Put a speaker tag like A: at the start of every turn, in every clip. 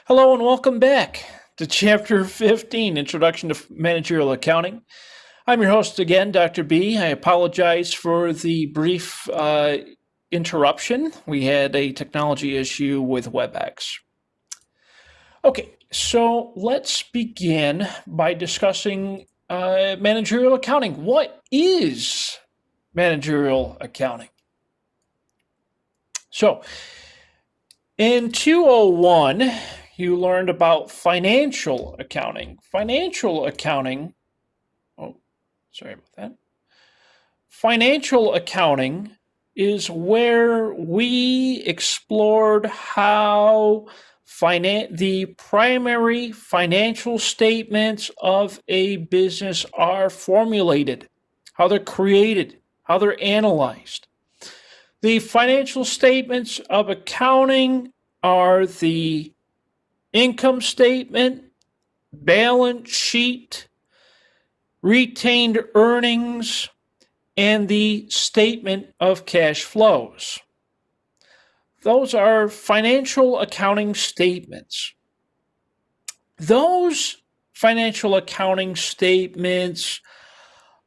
A: Hello and welcome back to Chapter 15, Introduction to Managerial Accounting. I'm your host again, Dr. B. I apologize for the brief interruption. We had a technology issue with WebEx. Okay, so let's begin by discussing managerial accounting. What is managerial accounting? So, in 201, you learned about financial accounting. Financial accounting is where we explored how the primary financial statements of a business are formulated, how they're created, how they're analyzed. The financial statements of accounting are the income statement, balance sheet, retained earnings, and the statement of cash flows. Those are financial accounting statements. Those financial accounting statements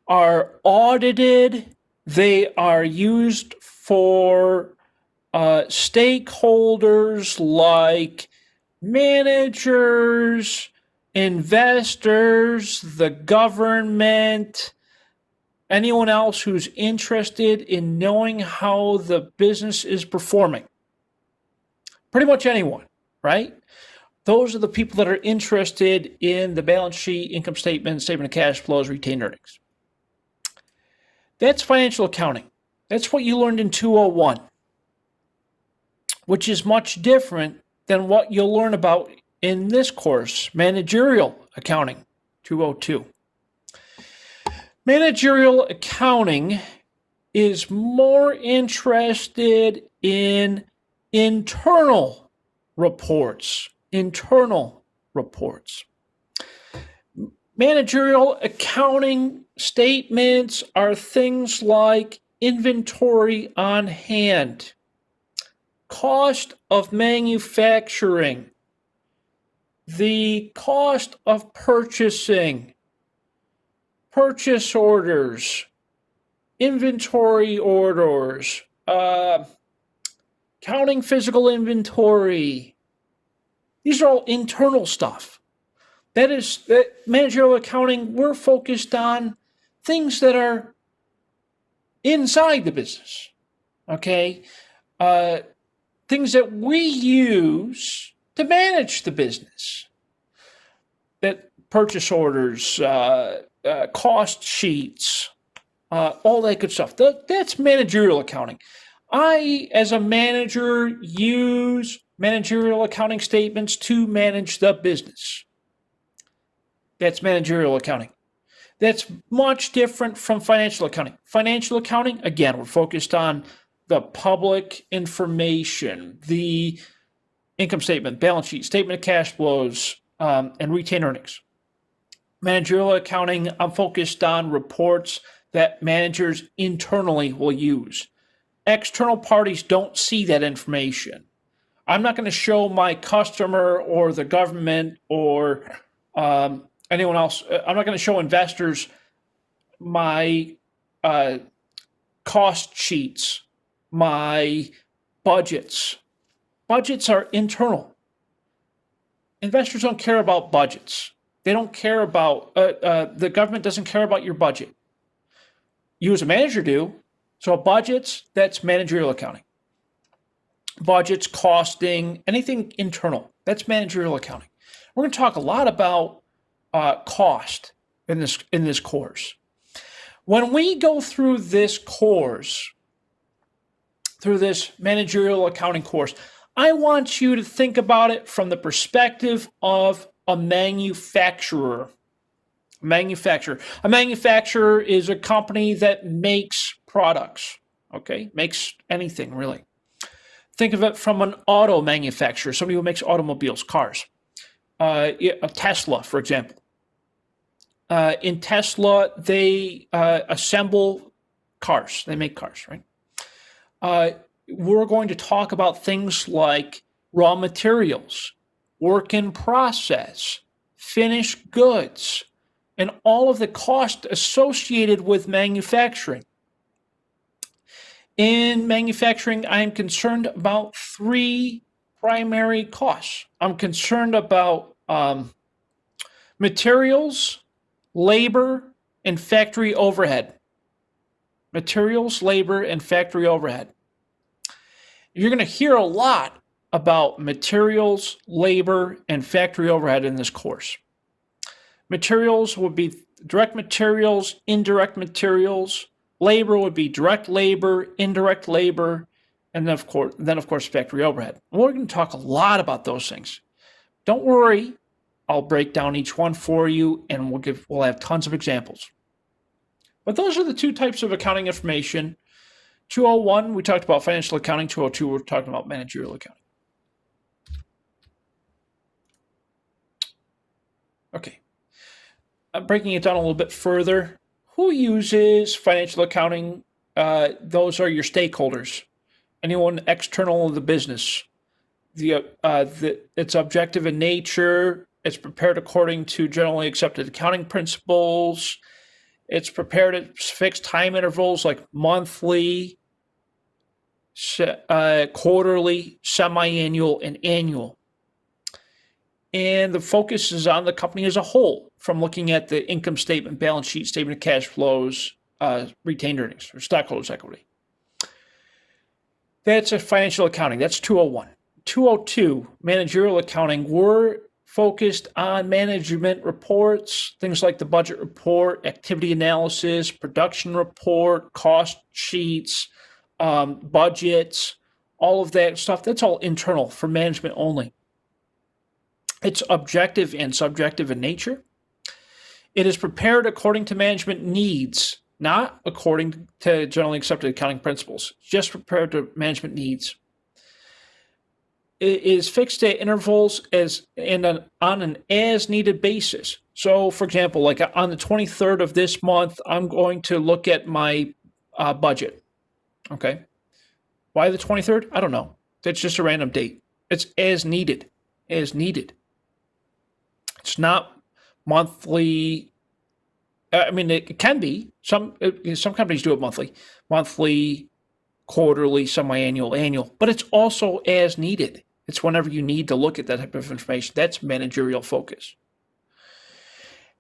A: are audited. They are used for stakeholders like managers, investors, the government, anyone else who's interested in knowing how the business is performing. Pretty much anyone, right? Those are the people that are interested in the balance sheet, income statement, statement of cash flows, retained earnings. That's financial accounting. That's what you learned in 201, which is much different than what you'll learn about in this course, Managerial Accounting 202. Managerial accounting is more interested in internal reports. Managerial accounting statements are things like inventory on hand, cost of manufacturing, the cost of purchasing, purchase orders, inventory orders, counting physical inventory. These are all internal stuff. That managerial accounting, we're focused on things that are inside the business, okay? Things that we use to manage the business. That purchase orders, cost sheets, all that good stuff. That's managerial accounting. I, as a manager, use managerial accounting statements to manage the business. That's managerial accounting. That's much different from financial accounting. Financial accounting, again, we're focused on the public information, the income statement, balance sheet, statement of cash flows, and retained earnings. Managerial accounting, I'm focused on reports that managers internally will use. External parties don't see that information. I'm not going to show my customer or the government or anyone else. I'm not going to show investors my cost sheets, my budgets. Budgets are internal. Investors don't care about budgets. They don't care about, the government doesn't care about your budget. You as a manager do. So budgets, that's managerial accounting. Budgets, costing, anything internal, that's managerial accounting. We're going to talk a lot about cost in this course. When we go through this course, through this managerial accounting course, I want you to think about it from the perspective of a manufacturer. A manufacturer is a company that makes products, okay? Makes anything, really. Think of it from an auto manufacturer, somebody who makes automobiles, cars. A Tesla, for example. In Tesla, they assemble cars. They make cars, right? We're going to talk about things like raw materials, work in process, finished goods, and all of the cost associated with manufacturing. In manufacturing, I am concerned about three primary costs. I'm concerned about materials, labor, and factory overhead. Materials, labor, and factory overhead. You're going to hear a lot about materials, labor, and factory overhead in this course. Materials would be direct materials, indirect materials. Labor would be direct labor, indirect labor, and then of course, factory overhead. And we're going to talk a lot about those things. Don't worry, I'll break down each one for you, and we'll have tons of examples. But those are the two types of accounting information. 201, we talked about financial accounting. 202, we're talking about managerial accounting. Okay. I'm breaking it down a little bit further. Who uses financial accounting? Those are your stakeholders. Anyone external to the business. It's objective in nature. It's prepared according to generally accepted accounting principles. It's prepared at fixed time intervals like monthly, quarterly, semi-annual, and annual. And the focus is on the company as a whole, from looking at the income statement, balance sheet, statement of cash flows, retained earnings, or stockholders' equity. That's a financial accounting. That's 201. 202, managerial accounting. We're focused on management reports, things like the budget report, activity analysis, production report, cost sheets, budgets, all of that stuff. That's all internal for management only. It's objective and subjective in nature. It is prepared according to management needs, not according to generally accepted accounting principles, just prepared to management needs. It is fixed at intervals on an as-needed basis. So, for example, like on the 23rd of this month, I'm going to look at my budget. Okay. Why the 23rd? I don't know. That's just a random date. It's as needed. As needed. It's not monthly. I mean, it can be. Some companies do it monthly, quarterly, semi-annual, annual, but it's also as needed. It's whenever you need to look at that type of information. That's managerial focus.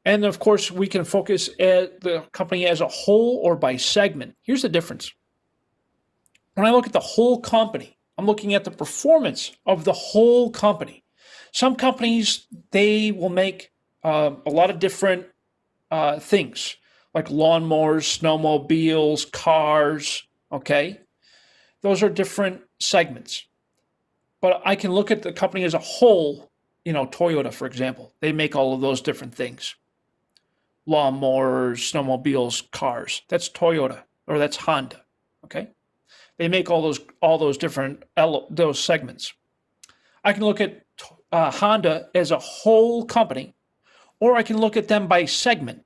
A: And of course, we can focus at the company as a whole or by segment. Here's the difference. When I look at the whole company, I'm looking at the performance of the whole company. Some companies, they will make a lot of different things, like lawnmowers, snowmobiles, cars, okay? Those are different segments. But I can look at the company as a whole, Toyota, for example. They make all of those different things. Lawnmowers, snowmobiles, cars. That's Toyota, or that's Honda, okay? They make all those different those segments. I can look at Honda as a whole company, or I can look at them by segment.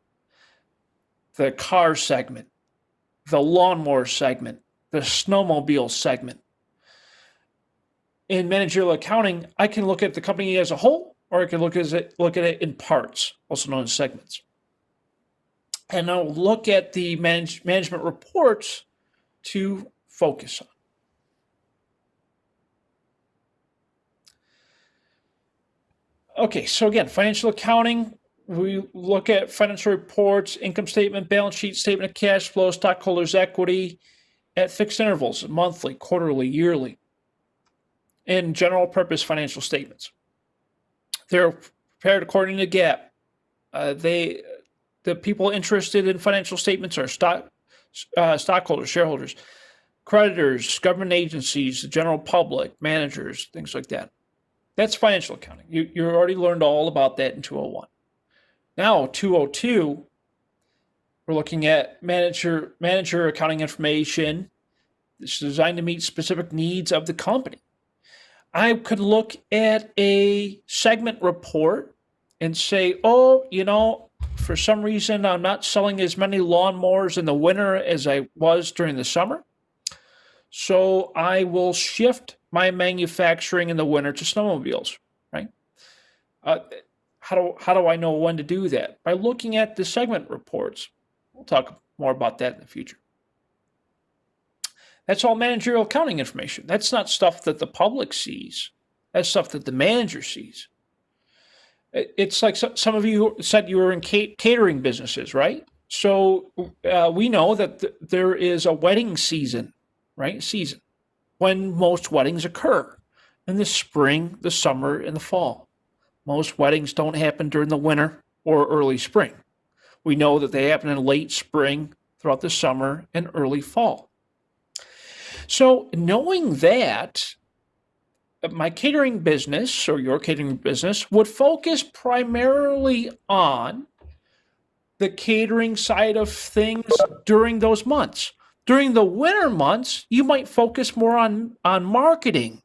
A: The car segment, the lawnmower segment, the snowmobile segment. In managerial accounting, I can look at the company as a whole, or I can look at it in parts, also known as segments. And I'll look at the management reports to focus on. Okay, so again, financial accounting, we look at financial reports, income statement, balance sheet, statement of cash flow, stockholders' equity at fixed intervals, monthly, quarterly, yearly, and general purpose financial statements. They're prepared according to GAAP. The people interested in financial statements are stockholders, shareholders, creditors, government agencies, the general public, managers, things like that. That's financial accounting. You already learned all about that in 201. Now, 202, we're looking at manager accounting information. This is designed to meet specific needs of the company. I could look at a segment report and say, for some reason, I'm not selling as many lawnmowers in the winter as I was during the summer. So I will shift my manufacturing in the winter to snowmobiles, right? Uh, how do I know when to do that? By looking at the segment reports. We'll talk more about that in the future. That's all managerial accounting information. That's not stuff that the public sees. That's stuff that the manager sees. It's like some of you said you were in catering businesses, right? So we know that there is a wedding season, right? Season when most weddings occur in the spring, the summer, and the fall. Most weddings don't happen during the winter or early spring. We know that they happen in late spring, throughout the summer, and early fall. So knowing that, my catering business or your catering business would focus primarily on the catering side of things during those months. During the winter months, you might focus more on marketing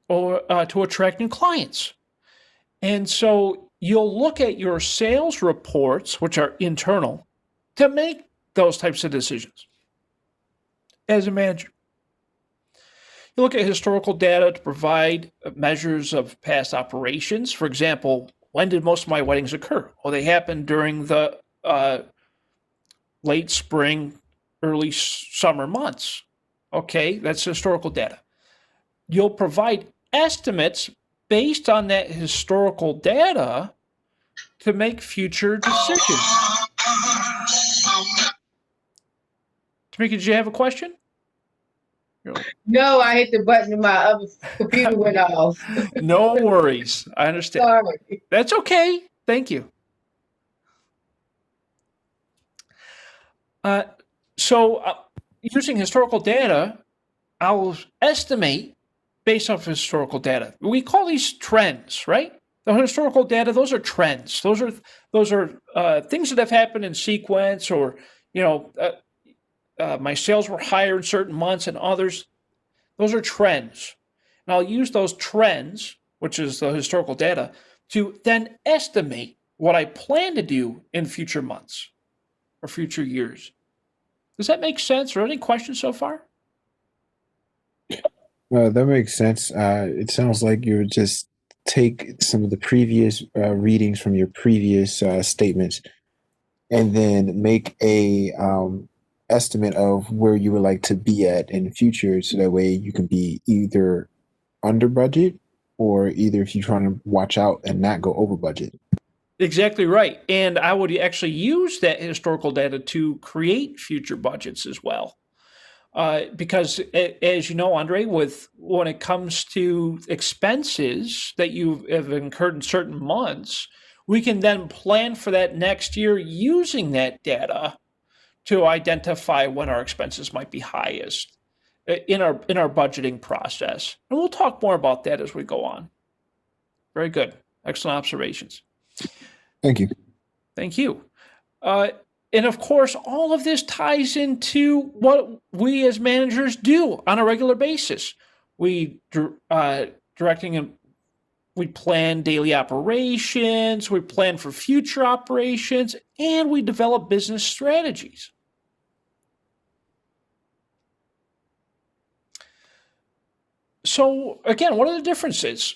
A: or to attract new clients. And so you'll look at your sales reports, which are internal, to make those types of decisions as a manager. You look at historical data to provide measures of past operations. For example, when did most of my weddings occur? Well, they happened during the late spring, early summer months. Okay, that's historical data. You'll provide estimates based on that historical data to make future decisions. Tamika, did you have a question?
B: No, I hit the button and my other computer went off.
A: No worries. I understand.
B: Sorry.
A: That's okay. Thank you. So using historical data, I'll estimate based off historical data. We call these trends, right? The historical data, those are trends. Those are things that have happened in sequence, or my sales were higher in certain months and others. Those are trends. And I'll use those trends, which is the historical data, to then estimate what I plan to do in future months or future years. Does that make sense? Or any questions so far?
C: That makes sense. It sounds like you would just take some of the previous readings from your previous statements and then make a estimate of where you would like to be at in the future, so that way you can be either under budget, or either if you're trying to watch out and not go over budget.
A: Exactly right. And I would actually use that historical data to create future budgets as well. Because as you know, Andre, when it comes to expenses that you have incurred in certain months, we can then plan for that next year using that data to identify when our expenses might be highest in our budgeting process. And we'll talk more about that as we go on. Very good. Excellent observations.
C: Thank you.
A: Thank you. And of course, all of this ties into what we as managers do on a regular basis. We directing and we plan daily operations, we plan for future operations, and we develop business strategies. So again, what are the differences?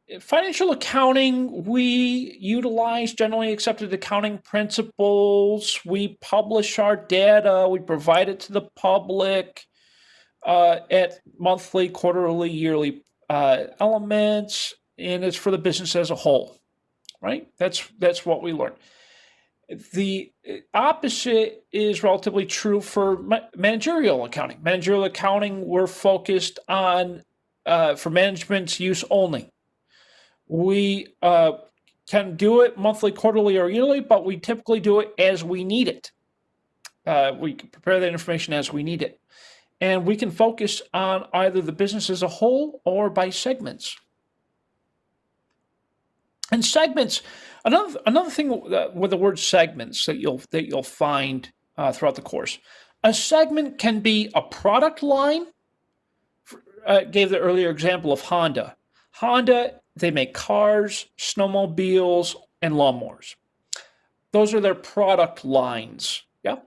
A: In financial accounting, we utilize generally accepted accounting principles. We publish our data. We provide it to the public at monthly, quarterly, yearly elements, and it's for the business as a whole, right? That's what we learn. The opposite is relatively true for managerial accounting. Managerial accounting, we're focused on for management's use only. We can do it monthly, quarterly, or yearly, but we typically do it as we need it. We can prepare that information as we need it. And we can focus on either the business as a whole or by segments. And segments, another thing with the word segments that you'll find throughout the course. A segment can be a product line. Gave the earlier example of Honda. Honda, they make cars, snowmobiles, and lawnmowers. Those are their product lines. Yeah,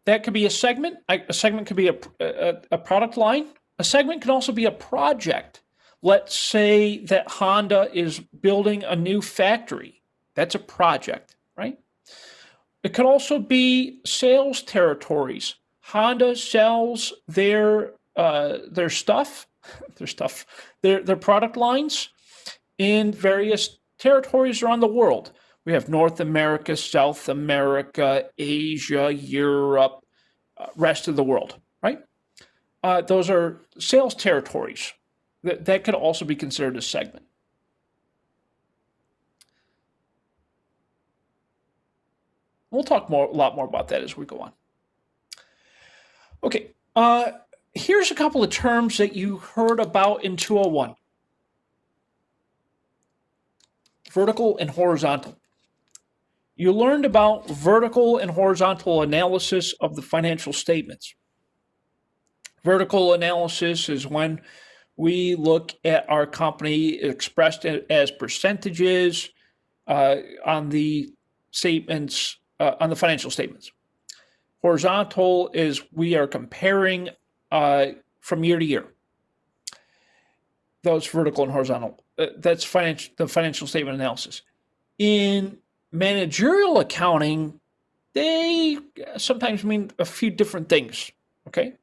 A: that could be a segment. A segment could be a product line. A segment can also be a project. Let's say that Honda is building a new factory. That's a project, right? It could also be sales territories. Honda sells their stuff, their product lines in various territories around the world. We have North America, South America, Asia, Europe, rest of the world, right? Those are sales territories. That could also be considered a segment. We'll talk a lot more about that as we go on. Okay, here's a couple of terms that you heard about in 201. Vertical and horizontal. You learned about vertical and horizontal analysis of the financial statements. Vertical analysis is when we look at our company expressed as percentages on the statements, on the financial statements. Horizontal is we are comparing from year to year. Those vertical and horizontal. That's the financial statement analysis. In managerial accounting, they sometimes mean a few different things. Okay.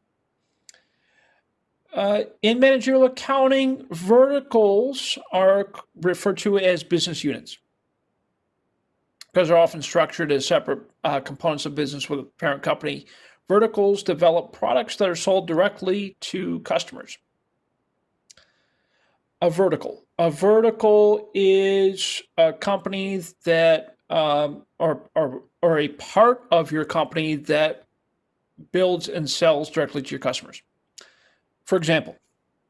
A: In managerial accounting, verticals are referred to as business units because they're often structured as separate components of business with a parent company. Verticals develop products that are sold directly to customers. A vertical is a company that or a part of your company that builds and sells directly to your customers. For example,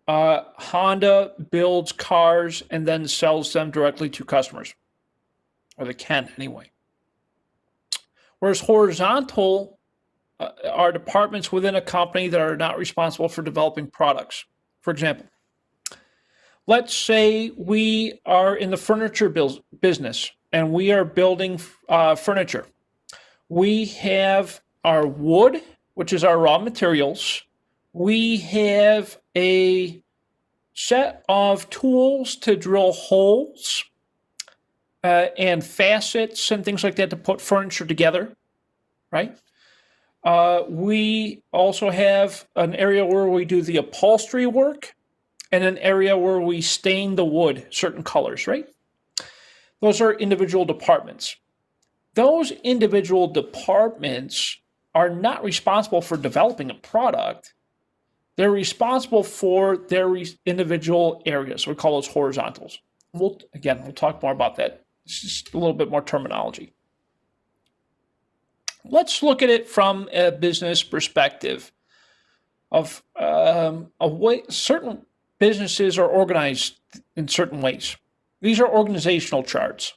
A: Honda builds cars and then sells them directly to customers, or they can anyway. Whereas horizontal are departments within a company that are not responsible for developing products. For example, let's say we are in the furniture business and we are building furniture. We have our wood, which is our raw materials. We have a set of tools to drill holes and facets and things like that to put furniture together, right? We also have an area where we do the upholstery work and an area where we stain the wood certain colors, right? Those are individual departments. Those individual departments are not responsible for developing a product. They're responsible for their individual areas. We call those horizontals. We'll talk more about that. It's just a little bit more terminology. Let's look at it from a business perspective of a way certain businesses are organized in certain ways. These are organizational charts.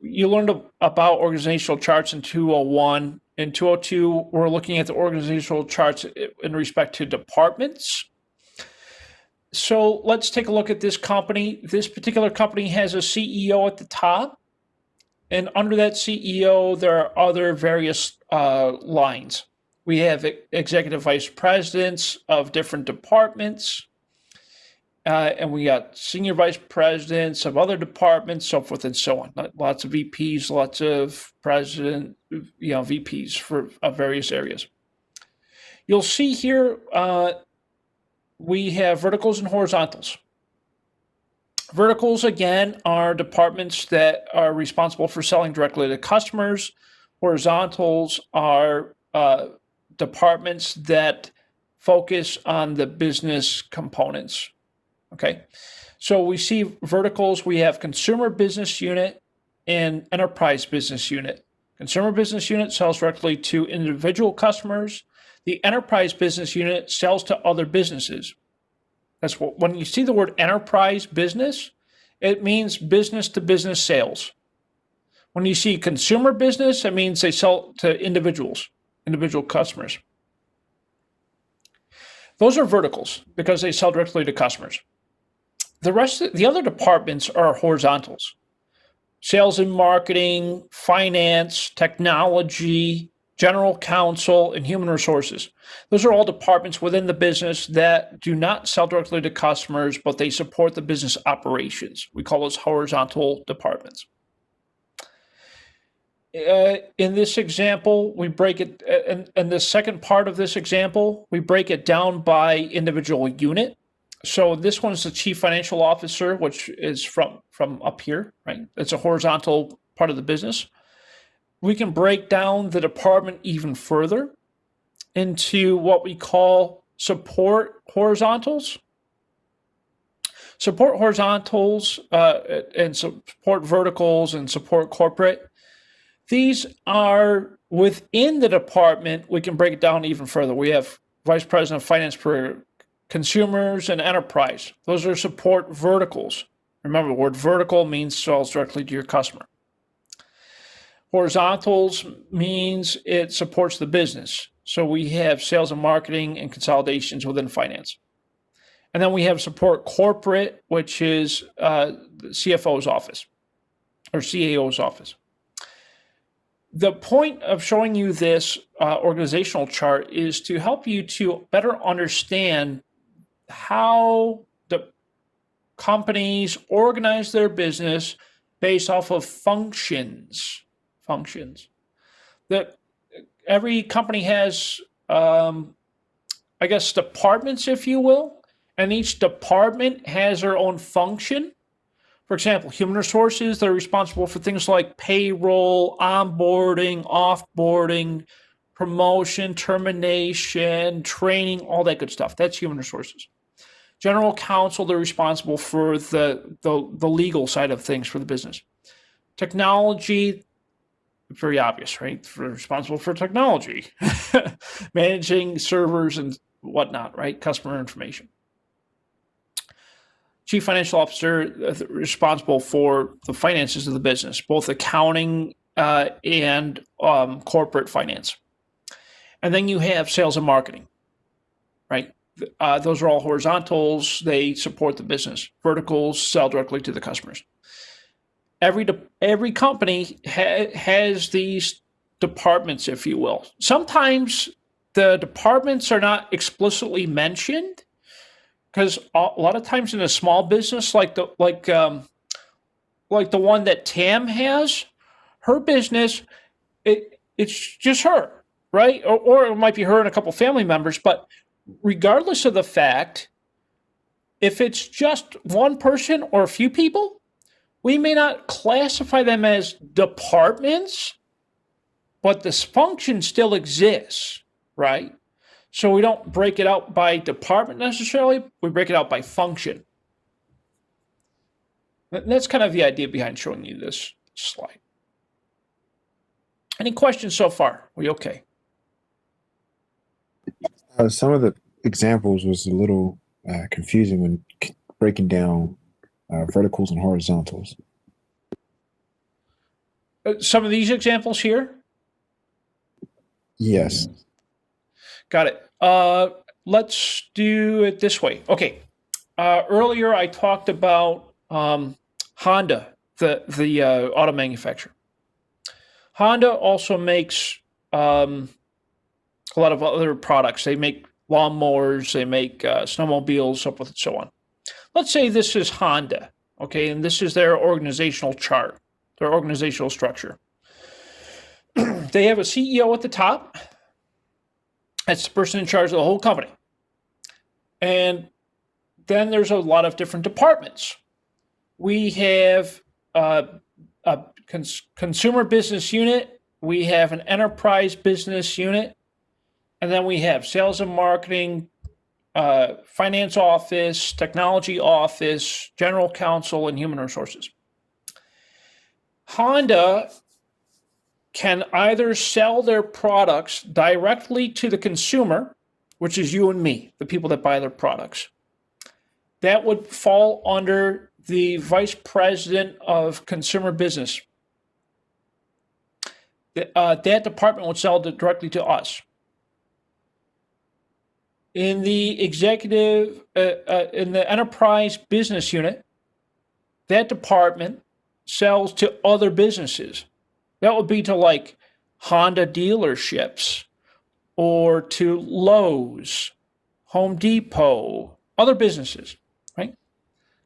A: You learned about organizational charts in 201. In 202, we're looking at the organizational charts in respect to departments. So let's take a look at this company. This particular company has a CEO at the top. And under that CEO, there are other various lines. We have executive vice presidents of different departments. And we got senior vice presidents of other departments, so forth and so on. Lots of VPs, lots of VPs for various areas. You'll see here we have verticals and horizontals. Verticals, again, are departments that are responsible for selling directly to customers. Horizontals are departments that focus on the business components. Okay, so we see verticals. We have consumer business unit and enterprise business unit. Consumer business unit sells directly to individual customers. The enterprise business unit sells to other businesses. That's what, when you see the word enterprise business, it means business to business sales. When you see consumer business, it means they sell to individuals, individual customers. Those are verticals because they sell directly to customers. The other departments are horizontals. Sales and marketing, finance, technology, general counsel, and human resources. Those are all departments within the business that do not sell directly to customers, but they support the business operations. We call those horizontal departments. In this example, we break it, in the second part of this example, we break it down by individual unit. So this one's the chief financial officer, which is from up here, right? It's a horizontal part of the business. We can break down the department even further into what we call support horizontals. Support horizontals and support verticals and support corporate. These are within the department. We can break it down even further. We have vice president of finance for consumers and enterprise. Those are support verticals. Remember, the word vertical means sells directly to your customer. Horizontals means it supports the business. So we have sales and marketing and consolidations within finance. And then we have support corporate, which is the CFO's office or CAO's office. The point of showing you this organizational chart is to help you to better understand how the companies organize their business based off of functions. That every company has, I guess, departments, if you will, and each department has their own function. For example, human resources, they're responsible for things like payroll, onboarding, offboarding, promotion, termination, training, all that good stuff. That's human resources. General counsel, they're responsible for the legal side of things for the business. Technology, very obvious, right? They're responsible for technology, managing servers and whatnot, right? Customer information. Chief financial officer responsible for the finances of the business, both accounting and corporate finance. And then you have sales and marketing, right? Those are all horizontals. They support the business. Verticals sell directly to the customers. Every company has these departments, if you will. Sometimes the departments are not explicitly mentioned, because a lot of times in a small business, like the one that Tam has, her business, it's just her, right? Or it might be her and a couple family members. But regardless of the fact, if it's just one person or a few people, we may not classify them as departments, but this function still exists, right? So we don't break it out by department necessarily, we break it out by function. That's kind of the idea behind showing you this slide. Any questions so far? Are we okay?
C: Some of the examples was a little confusing when breaking down verticals and horizontals.
A: Some of these examples here?
C: Yes.
A: Got it. Let's do it this way. Okay. Earlier I talked about Honda, the auto manufacturer. Honda also makes a lot of other products. They make lawnmowers, they make snowmobiles, so forth and so on. Let's say this is Honda, okay, and this is their organizational chart, their organizational structure. They have a CEO at the top. That's the person in charge of the whole company. And then there's a lot of different departments. We have a consumer business unit. We have an enterprise business unit. And then we have sales and marketing, finance office, technology office, general counsel, and human resources. Honda can either sell their products directly to the consumer, which is you and me, the people that buy their products. That would fall under the vice president of consumer business. That department would sell directly to us. In the executive, in the enterprise business unit, that department sells to other businesses. That would be to like Honda dealerships or to Lowe's, Home Depot, other businesses, right?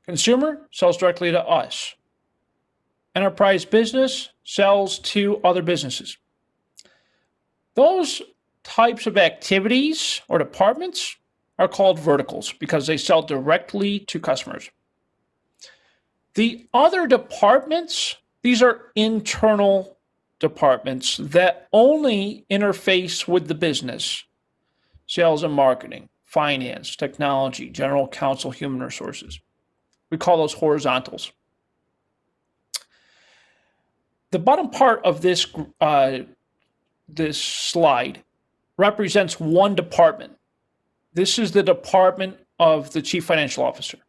A: Consumer sells directly to us. Enterprise business sells to other businesses. Those types of activities or departments are called verticals because they sell directly to customers. The other departments, these are internal departments that only interface with the business. Sales and marketing, finance, technology, general counsel, human resources. We call those horizontals. The bottom part of this slide represents one department. This is the department of the chief financial officer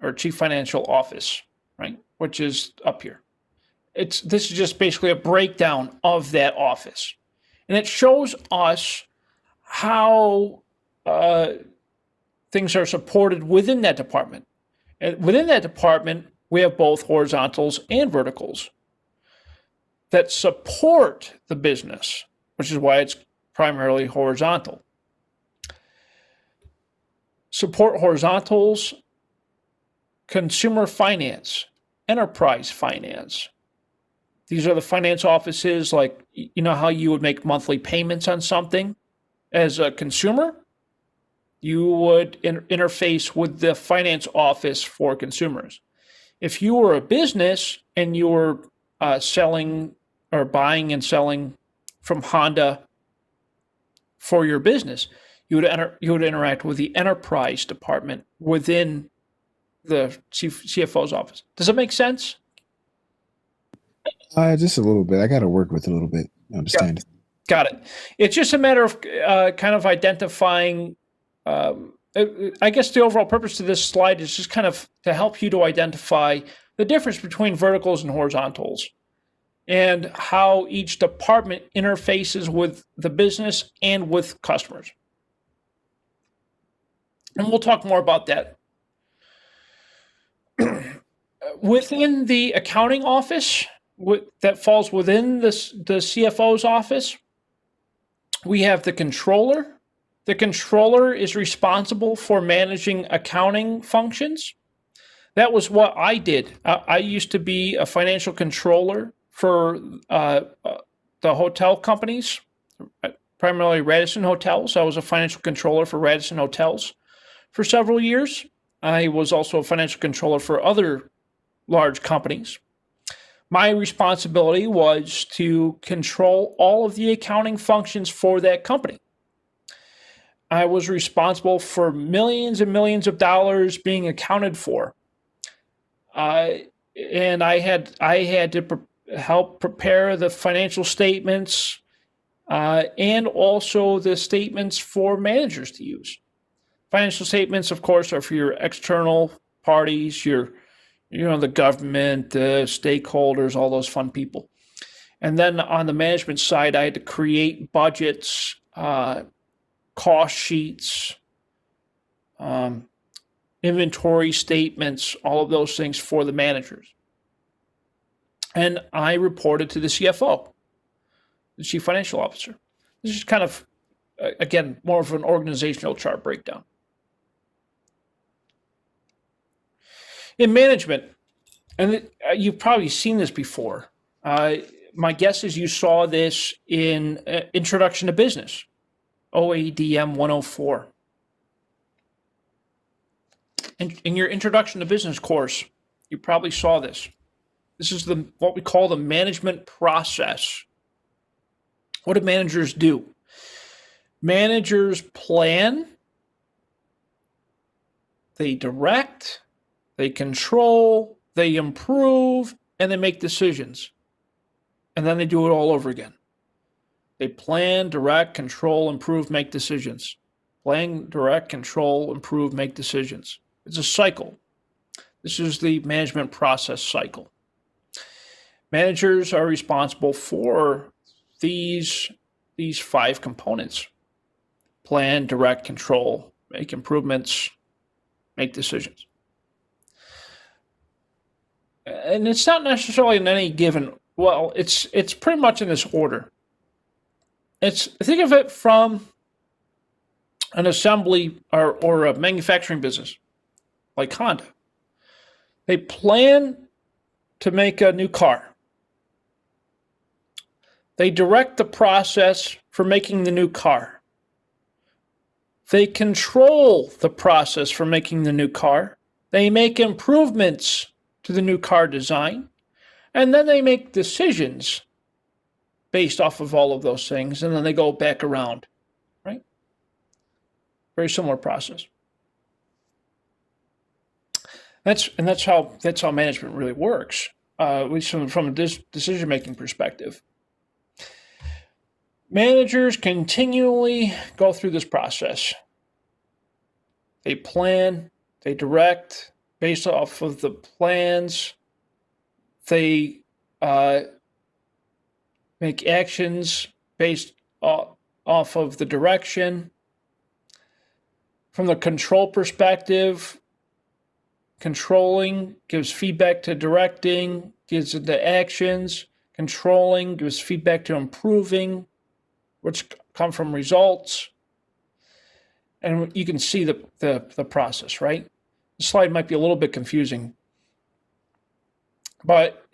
A: or chief financial office, right? Which is up here. This is just basically a breakdown of that office. And it shows us how things are supported within that department. And within that department, we have both horizontals and verticals that support the business, which is why it's primarily horizontal. Support horizontals, consumer finance, enterprise finance. These are the finance offices, like, you know how you would make monthly payments on something as a consumer? You would interface with the finance office for consumers. If you were a business and you were selling or buying and selling from Honda for your business, you would interact with the enterprise department within the CFO's office. Does that make sense?
C: Just a little bit. I got to work with it a little bit. Understand?
A: Yeah. Got it. It's just a matter of kind of identifying. I guess the overall purpose of this slide is just kind of to help you to identify the difference between verticals and horizontals and how each department interfaces with the business and with customers. And we'll talk more about that. Within the accounting office, that falls within the CFO's office, we have the controller. The controller is responsible for managing accounting functions. That was what I did. I used to be a financial controller for the hotel companies, primarily Radisson Hotels. I was a financial controller for Radisson Hotels for several years. I was also a financial controller for other large companies. My responsibility was to control all of the accounting functions for that company. I was responsible for millions and millions of dollars being accounted for. And I had to help prepare the financial statements and also the statements for managers to use. Financial statements, of course, are for your external parties, the government, the stakeholders, all those fun people. And then on the management side, I had to create budgets, cost sheets, inventory statements, all of those things for the managers. And I reported to the CFO, the Chief Financial Officer. This is kind of, again, more of an organizational chart breakdown. In management, and you've probably seen this before, my guess is you saw this in Introduction to Business, OADM 104. In your Introduction to Business course, you probably saw this. This is what we call the management process. What do managers do? Managers plan, they direct, they control, they improve, and they make decisions. And then they do it all over again. They plan, direct, control, improve, make decisions. Plan, direct, control, improve, make decisions. It's a cycle. This is the management process cycle. Managers are responsible for these 5 components: plan, direct, control, make improvements, make decisions. And it's not necessarily in any given well, it's pretty much in this order. Think of it from an assembly or a manufacturing business like Honda. They plan to make a new car. They direct the process for making the new car. They control the process for making the new car. They make improvements to the new car design. And then they make decisions based off of all of those things. And then they go back around, right? Very similar process. That's how management really works, from a decision-making perspective. Managers continually go through this process. They plan, they direct based off of the plans. They make actions based off of the direction. From the control perspective, controlling gives feedback to directing, gives it to actions. Controlling gives feedback to improving, which come from results. And you can see the process, right? The slide might be a little bit confusing. But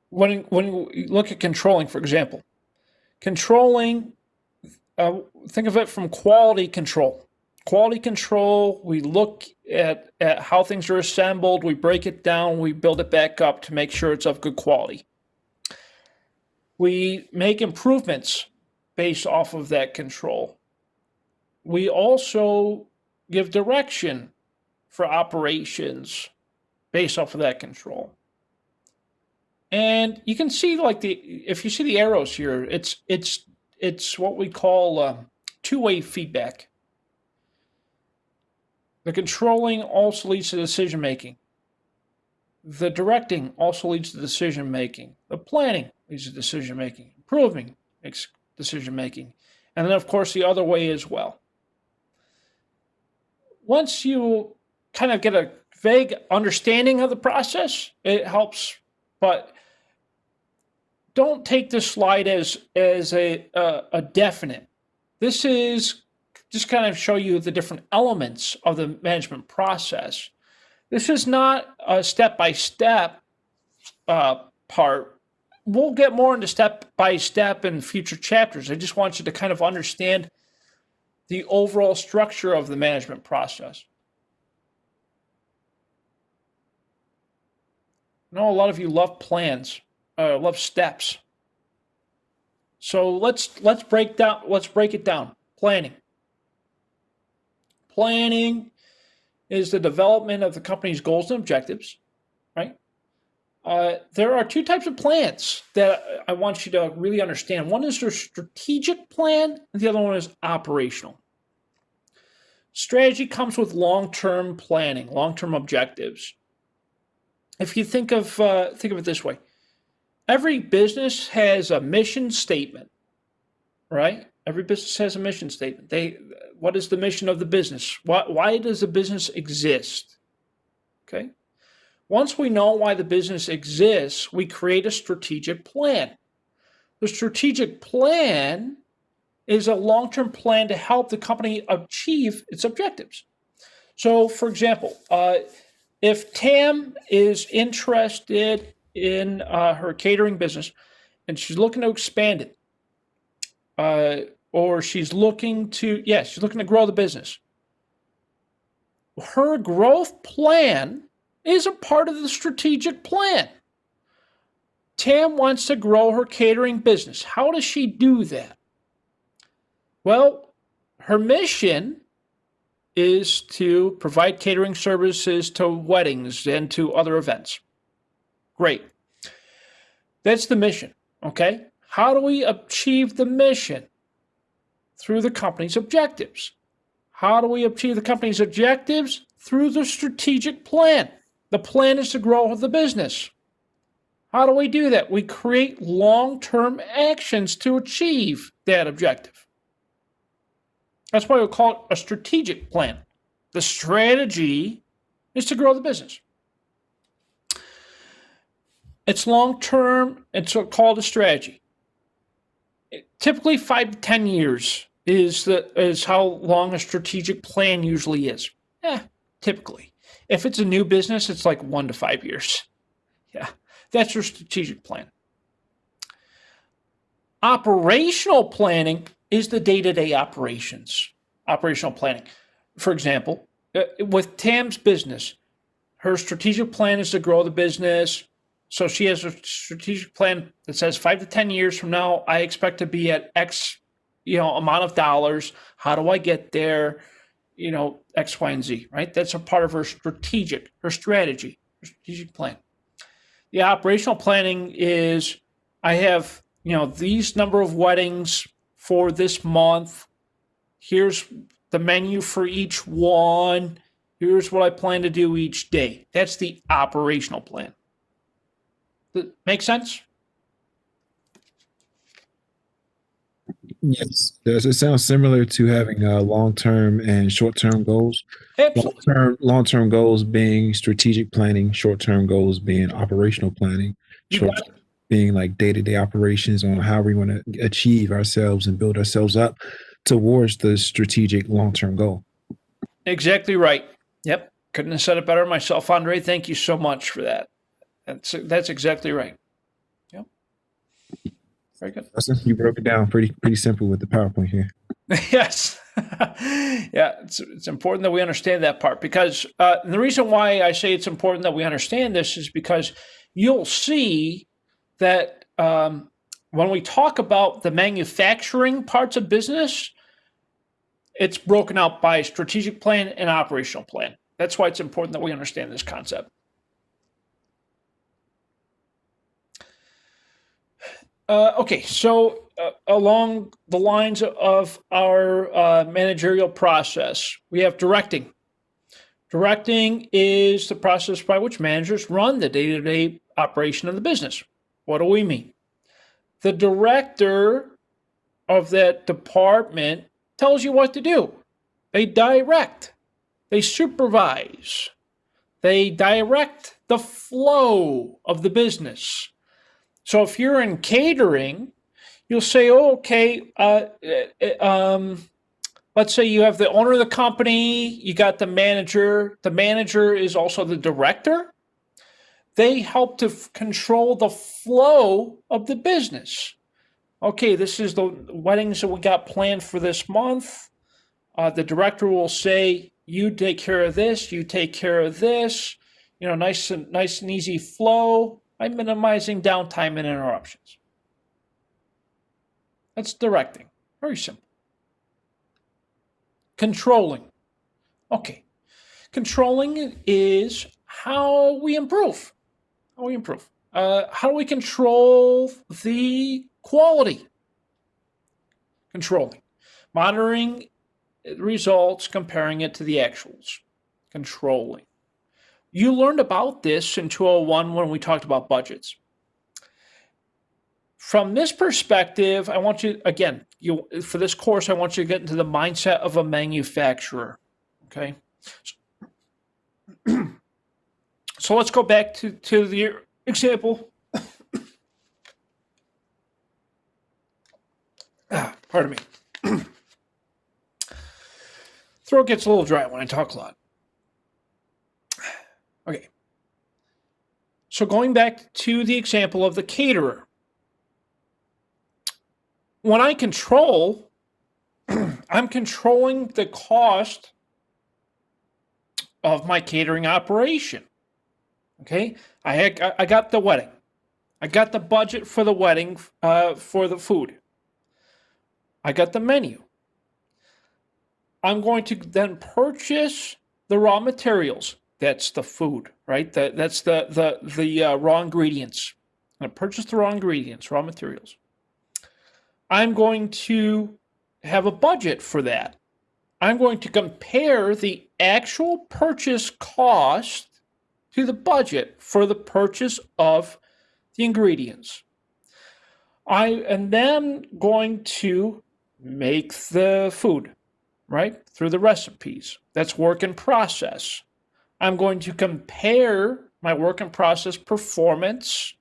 A: when you look at controlling, for example, controlling, think of it from quality control. Quality control, we look at how things are assembled, we break it down, we build it back up to make sure it's of good quality. We make improvements based off of that control. We also give direction for operations based off of that control. And you can see, like, if you see the arrows here, it's what we call two-way feedback. The controlling also leads to decision making. The directing also leads to decision making. The planning leads to decision making. Improving makes decision making. And then, of course, the other way as well. Once you kind of get a vague understanding of the process, it helps. But don't take this slide as a definite. This is just kind of show you the different elements of the management process. This is not a step-by-step part. We'll get more into step-by-step in future chapters. I just want you to kind of understand the overall structure of the management process. I know a lot of you love plans, love steps. So let's break it down. Planning. Planning is the development of the company's goals and objectives, right? There are two types of plans that I want you to really understand. One is their strategic plan, and the other one is operational. Strategy comes with long-term planning, long-term objectives. If you think of it this way, every business has a mission statement, right? Every business has a mission statement. What is the mission of the business? Why does the business exist? Okay. Once we know why the business exists, we create a strategic plan. The strategic plan is a long-term plan to help the company achieve its objectives. So, for example, if Tam is interested in her catering business and she's looking to expand it, or she's looking to grow the business, her growth plan is a part of the strategic plan. Tam wants to grow her catering business. How does she do that? Well, her mission is to provide catering services to weddings and to other events. Great. That's the mission, okay? How do we achieve the mission? Through the company's objectives. How do we achieve the company's objectives? Through the strategic plan. The plan is to grow the business. How do we do that? We create long-term actions to achieve that objective. That's why we call it a strategic plan. The strategy is to grow the business. It's long-term. It's called a strategy. Typically 5 to 10 years is how long a strategic plan usually is. Typically. If it's a new business, it's like 1 to 5 years. Yeah, that's your strategic plan. Operational planning is the day-to-day operations. Operational planning. For example, with Tam's business, her strategic plan is to grow the business. So she has a strategic plan that says 5 to 10 years from now, I expect to be at X, amount of dollars. How do I get there? X, Y, and Z, right? That's a part of her strategy, her strategic plan. The operational planning is I have, these number of weddings for this month. Here's the menu for each one. Here's what I plan to do each day. That's the operational plan. Make sense?
C: Yes. It sounds similar to having long-term and short-term goals.
A: Absolutely.
C: Long-term goals being strategic planning, short-term goals being operational planning,
A: You
C: short
A: got it.
C: being like day-to-day operations on how we want to achieve ourselves and build ourselves up towards the strategic long-term goal.
A: Exactly right. Yep. Couldn't have said it better myself, Andre. Thank you so much for that. That's exactly right. Yep. Very good.
C: You broke it down pretty simple with the PowerPoint here.
A: Yes. Yeah, it's important that we understand that part because the reason why I say it's important that we understand this is because you'll see that when we talk about the manufacturing parts of business, it's broken out by strategic plan and operational plan. That's why it's important that we understand this concept. Okay, so along the lines of our managerial process, we have directing. Directing is the process by which managers run the day-to-day operation of the business. What do we mean? The director of that department tells you what to do. They direct. They supervise. They direct the flow of the business. So if you're in catering, you'll say, oh, okay, let's say you have the owner of the company, you got the manager. The manager is also the director. They help to control the flow of the business. Okay, this is the weddings that we got planned for this month. The director will say, you take care of this, you take care of this, nice and easy flow by minimizing downtime and interruptions. That's directing. Very simple. Controlling. Okay. Controlling is how we improve. How do we control the quality? Controlling. Monitoring results, comparing it to the actuals. Controlling. You learned about this in 201 when we talked about budgets. From this perspective, I want you, again, for this course, I want you to get into the mindset of a manufacturer, okay? So let's go back to the example. Pardon me. Throat gets a little dry when I talk a lot. Okay. So going back to the example of the caterer. When I control, I'm controlling the cost of my catering operation. Okay? I got the wedding. I got the budget for the wedding for the food. I got the menu. I'm going to then purchase the raw materials. That's the food, right? That's the raw ingredients. I'm going to purchase the raw ingredients, raw materials. I'm going to have a budget for that. I'm going to compare the actual purchase cost to the budget for the purchase of the ingredients. I am then going to make the food, right? Through the recipes. That's work in process. I'm going to compare my work in process performance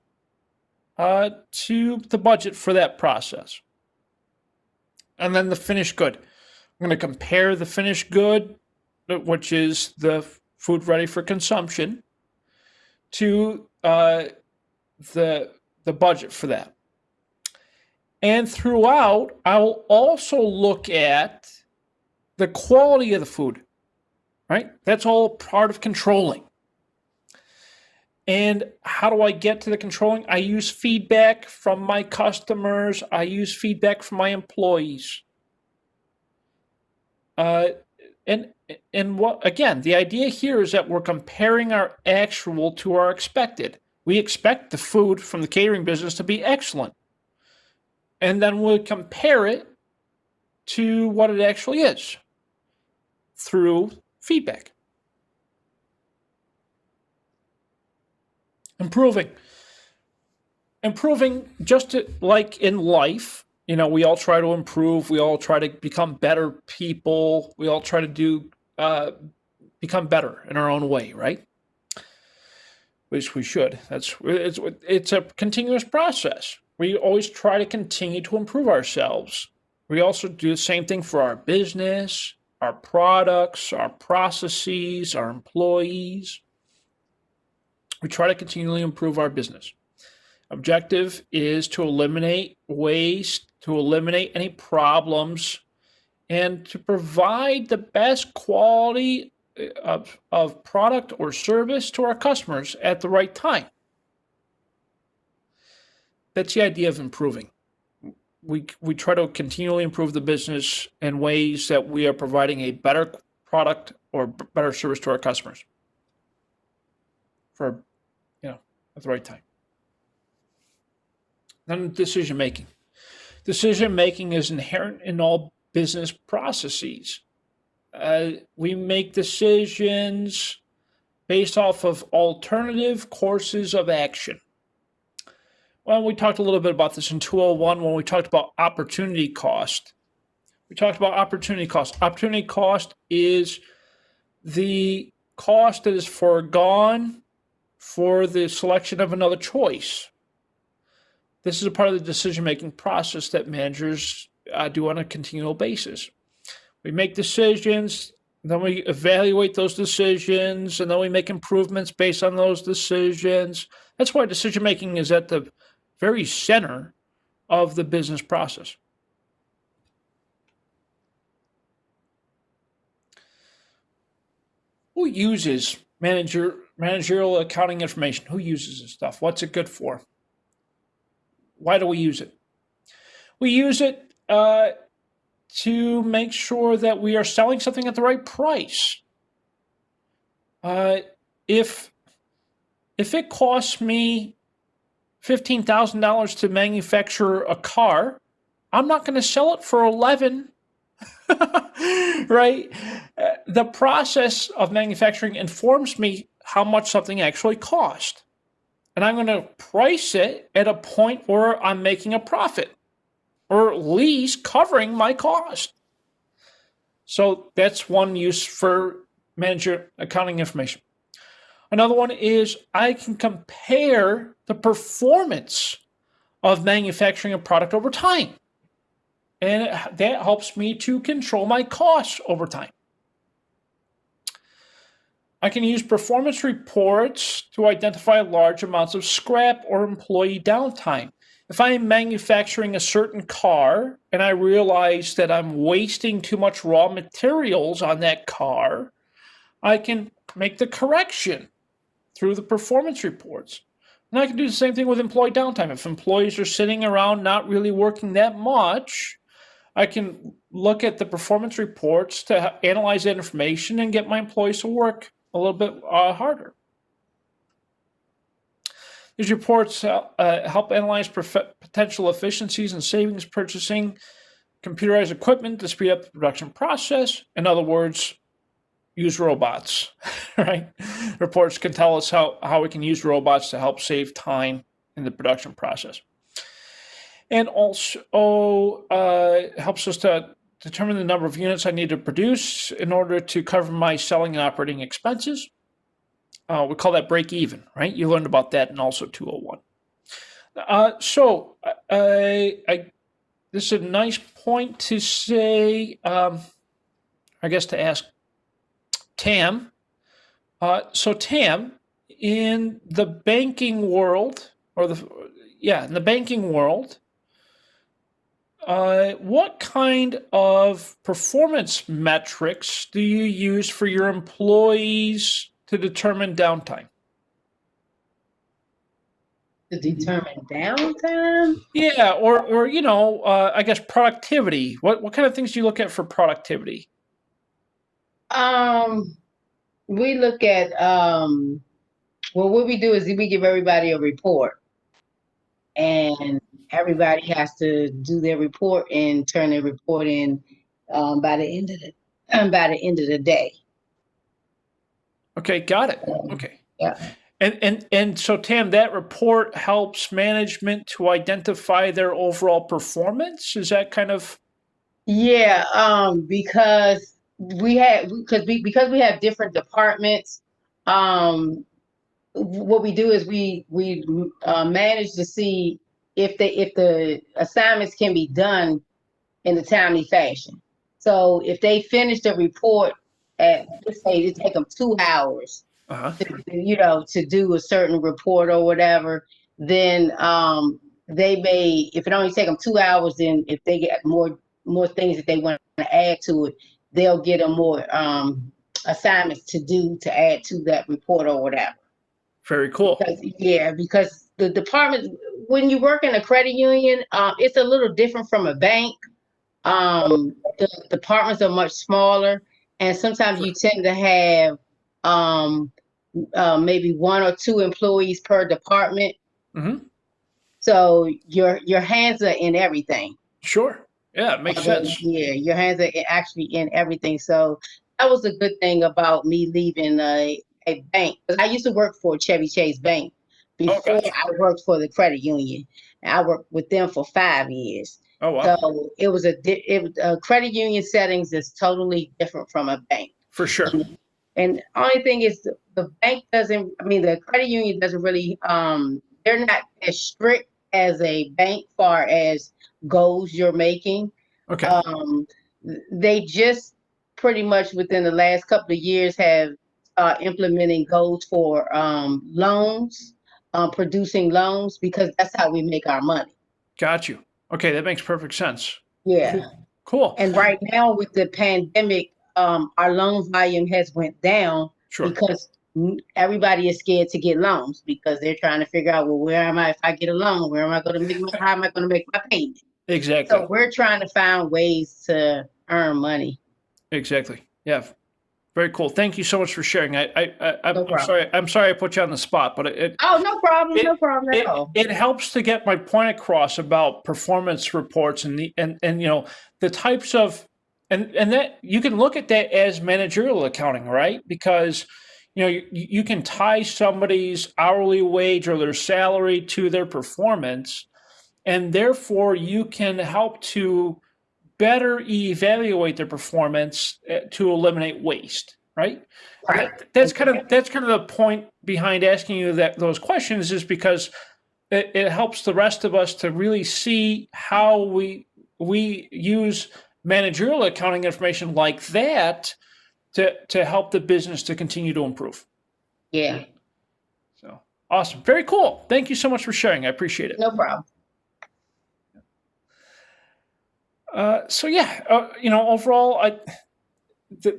A: to the budget for that process. And then the finished good. I'm going to compare the finished good, which is the food ready for consumption, to the budget for that. And throughout, I will also look at the quality of the food, right? That's all part of controlling. And how do I get to the controlling? I use feedback from my customers. I use feedback from my employees. And what, again, the idea here is that we're comparing our actual to our expected. We expect the food from the catering business to be excellent. And then we'll compare it to what it actually is through feedback. Improving just like in life, we all try to improve. We all try to become better people. We all try to become better in our own way, right? Which we should. It's a continuous process. We always try to continue to improve ourselves. We also do the same thing for our business, our products, our processes, our employees. We try to continually improve our business. Objective is to eliminate waste, to eliminate any problems, and to provide the best quality of product or service to our customers at the right time. That's the idea of improving. We try to continually improve the business in ways that we are providing a better product or better service to our customers for, at the right time. Then decision making. Decision making is inherent in all business processes. We make decisions based off of alternative courses of action. Well, we talked a little bit about this in 201 when we talked about opportunity cost. We talked about opportunity cost. Opportunity cost is the cost that is foregone for the selection of another choice. This is a part of the decision-making process that managers do on a continual basis. We make decisions, then we evaluate those decisions, and then we make improvements based on those decisions. That's why decision-making is at the very center of the business process. Who uses managerial accounting information? Who uses this stuff? What's it good for? Why do we use it? We use it to make sure that we are selling something at the right price. If it costs me $15,000 to manufacture a car, I'm not going to sell it for 11, right? The process of manufacturing informs me how much something actually cost. And I'm going to price it at a point where I'm making a profit, or at least covering my cost. So that's one use for manager accounting information. Another one is I can compare the performance of manufacturing a product over time. And that helps me to control my costs over time. I can use performance reports to identify large amounts of scrap or employee downtime. If I am manufacturing a certain car and I realize that I'm wasting too much raw materials on that car, I can make the correction through the performance reports. And I can do the same thing with employee downtime. If employees are sitting around not really working that much, I can look at the performance reports to analyze that information and get my employees to work a little bit harder. These reports help analyze potential efficiencies and savings purchasing computerized equipment to speed up the production process. In other words, use robots, right? Reports can tell us how we can use robots to help save time in the production process. And also helps us to determine the number of units I need to produce in order to cover my selling and operating expenses. We call that break even, right? You learned about that in also 201. So this is a nice point to say, I guess to ask Tam. So Tam, in the banking world, in the banking world, what kind of performance metrics do you use for your employees to determine downtime?
B: To determine downtime.
A: Yeah, or I guess productivity. What kind of things do you look at for productivity?
B: We look at well, what we do is we give everybody a report, and everybody has to do their report and turn their report in by the end of the day.
A: Okay, got it. Okay.
B: Yeah.
A: And so Tam, that report helps management to identify their overall performance. Is that kind of
B: Yeah, because we have different departments. What we do is we manage to see if the assignments can be done in a timely fashion. So if they finish the report at, let's say it take them 2 hours to do a certain report or whatever, then they may, if it only take them 2 hours, then if they get more things that they want to add to it, they'll get a more assignments to do to add to that report or whatever.
A: Very cool.
B: Because the department, when you work in a credit union, it's a little different from a bank. The departments are much smaller, and sometimes you tend to have maybe 1 or 2 employees per department.
A: Mm-hmm.
B: So your hands are in everything.
A: Sure. Yeah, it makes sense.
B: Yeah, your hands are actually in everything. So that was a good thing about me leaving a bank. Because I used to work for Chevy Chase Bank before
A: gotcha.
B: I worked for the credit union. I worked with them for 5 years.
A: Oh, wow.
B: So it was a credit union settings is totally different from a bank.
A: For sure.
B: And only thing is the bank doesn't, I mean, the credit union doesn't really, they're not as strict as a bank far as goals you're making.
A: Okay.
B: They just pretty much within the last couple of years have implementing goals for loans, producing loans, because that's how we make our money.
A: Got you. Okay, that makes perfect sense.
B: Yeah.
A: Cool.
B: And right now with the pandemic, our loan volume has went down.
A: Sure.
B: Because everybody is scared to get loans because they're trying to figure out, well, where am I if I get a loan? Where am I going to make how am I going to make my payment?
A: Exactly.
B: So we're trying to find ways to earn money.
A: Exactly. Yeah. Very cool. Thank you so much for sharing.
B: No
A: I'm sorry. I'm sorry I put you on the spot, but
B: no problem. No problem at all.
A: It helps to get my point across about performance reports and the types of and that you can look at that as managerial accounting, right? Because you can tie somebody's hourly wage or their salary to their performance, and therefore you can help to better evaluate their performance to eliminate waste, right?
B: Right.
A: That's kind of the point behind asking you those questions, is because it helps the rest of us to really see how we use managerial accounting information like that to help the business to continue to improve.
B: Yeah.
A: So awesome. Very cool. Thank you so much for sharing. I appreciate it.
B: No problem.
A: Overall,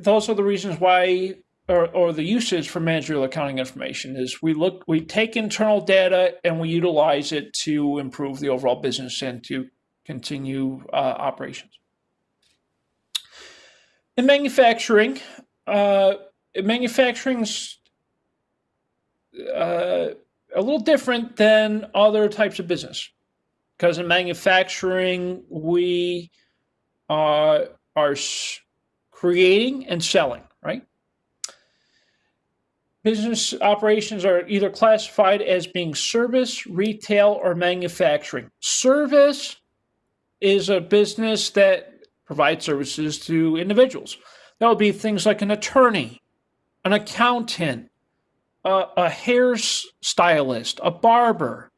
A: those are the reasons why, or the usage for managerial accounting information is we take internal data and we utilize it to improve the overall business and to continue operations. In manufacturing's a little different than other types of business, because in manufacturing we are creating and selling, right? Business operations are either classified as being service, retail, or manufacturing. Service is a business that provides services to individuals. That would be things like an attorney, an accountant, a hairstylist, a barber,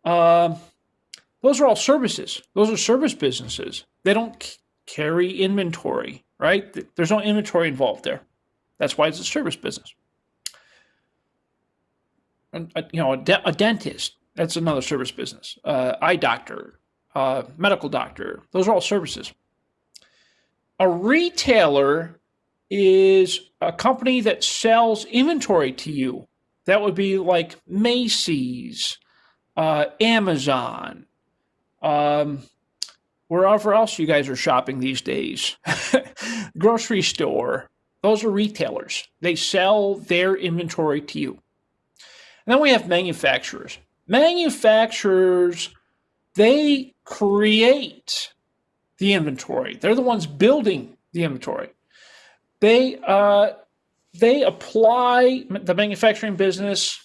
A: Those are all services. Those are service businesses. They don't carry inventory, right? There's no inventory involved there. That's why it's a service business. A dentist, that's another service business. Eye doctor, medical doctor, those are all services. A retailer is a company that sells inventory to you. That would be like Macy's, Amazon, wherever else you guys are shopping these days, grocery store. Those are retailers. They sell their inventory to you. And then we have manufacturers. Manufacturers, they create the inventory. They're the ones building the inventory. They apply the manufacturing business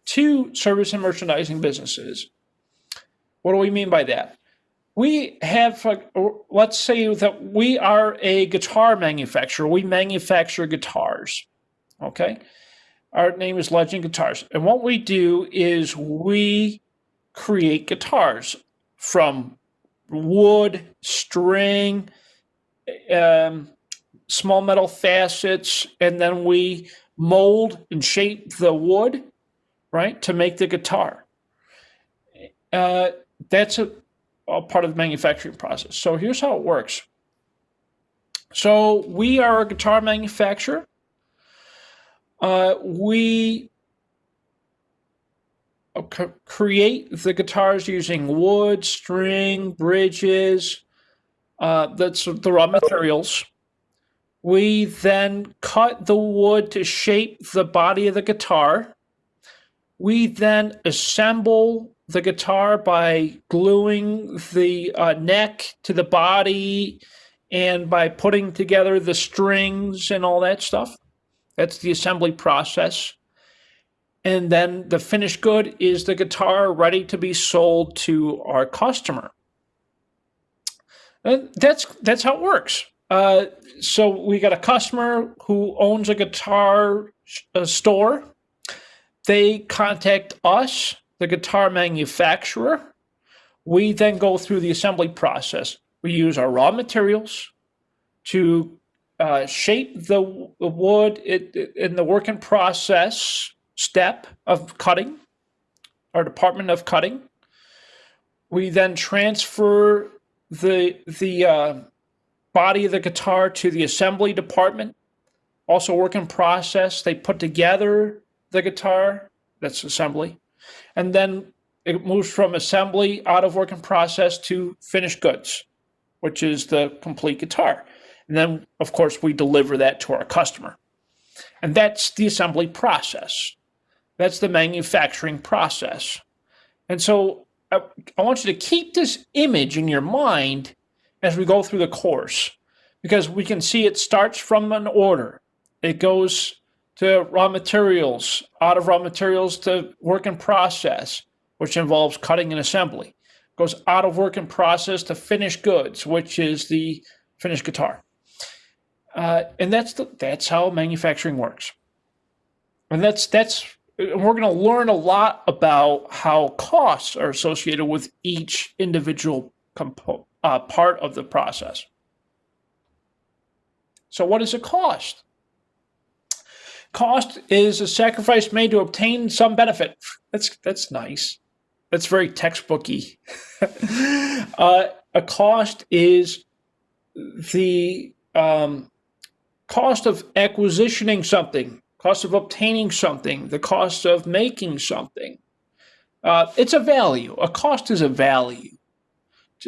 A: to service and merchandising businesses. What do we mean by that? We have, let's say that we are a guitar manufacturer. We manufacture guitars, okay? Our name is Legend Guitars. And what we do is we create guitars from wood, string, small metal facets, and then we mold and shape the wood, right, to make the guitar. That's a part of the manufacturing process. So here's how it works. So we are a guitar manufacturer. We create the guitars using wood, string, bridges. That's the raw materials. We then cut the wood to shape the body of the guitar. We then assemble the guitar by gluing the neck to the body and by putting together the strings and all that stuff. That's the assembly process. And then the finished good is the guitar ready to be sold to our customer. And that's how it works. So we got a customer who owns a guitar store. They contact us, the guitar manufacturer. We then go through the assembly process. We use our raw materials to shape the wood in the work in process step of cutting, our department of cutting. We then transfer the body of the guitar to the assembly department, also work in process. They put together the guitar, that's assembly, and then it moves from assembly out of work in process to finished goods, which is the complete guitar. And then, of course, we deliver that to our customer. And that's the assembly process. That's the manufacturing process. And so I want you to keep this image in your mind as we go through the course, because we can see it starts from an order. It goes to raw materials, out of raw materials to work in process, which involves cutting and assembly. It goes out of work in process to finished goods, which is the finished guitar. And that's how manufacturing works. And we're going to learn a lot about how costs are associated with each individual part of the process. So what is a cost? Cost is a sacrifice made to obtain some benefit. That's nice. That's very textbooky. A cost is the cost of acquisitioning something, cost of obtaining something, the cost of making something. It's a value. A cost is a value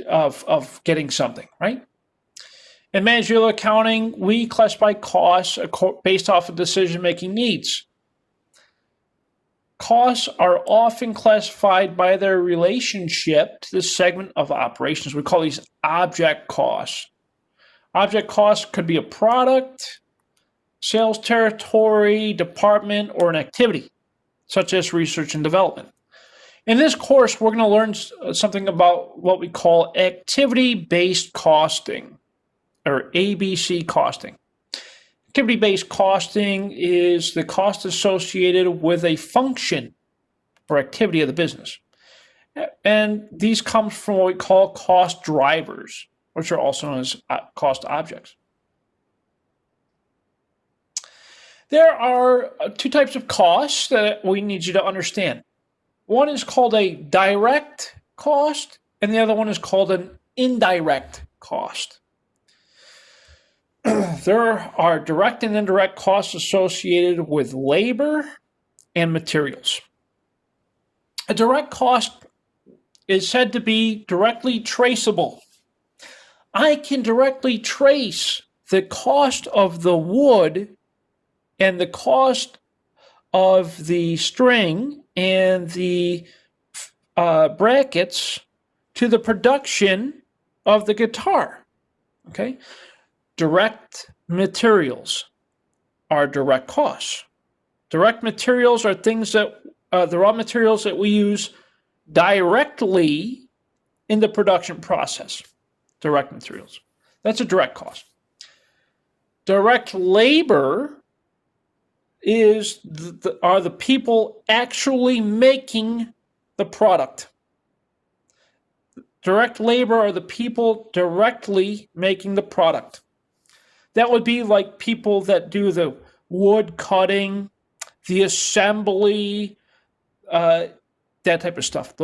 A: of getting something, right? In managerial accounting, we classify costs based off of decision-making needs. Costs are often classified by their relationship to the segment of operations. We call these object costs. Object costs could be a product, sales territory, department, or an activity, such as research and development. In this course, we're going to learn something about what we call activity-based costing, or ABC costing. Activity-based costing is the cost associated with a function or activity of the business. And these come from what we call cost drivers, which are also known as cost objects. There are two types of costs that we need you to understand. One is called a direct cost, and the other one is called an indirect cost. There are direct and indirect costs associated with labor and materials. A direct cost is said to be directly traceable. I can directly trace the cost of the wood and the cost of the string and the brackets to the production of the guitar. Okay? Direct materials are direct costs. Direct materials are things that, the raw materials that we use directly in the production process. Direct materials. That's a direct cost. Direct labor are the people actually making the product. Direct labor are the people directly making the product. That would be like people that do the wood cutting, the assembly, that type of stuff.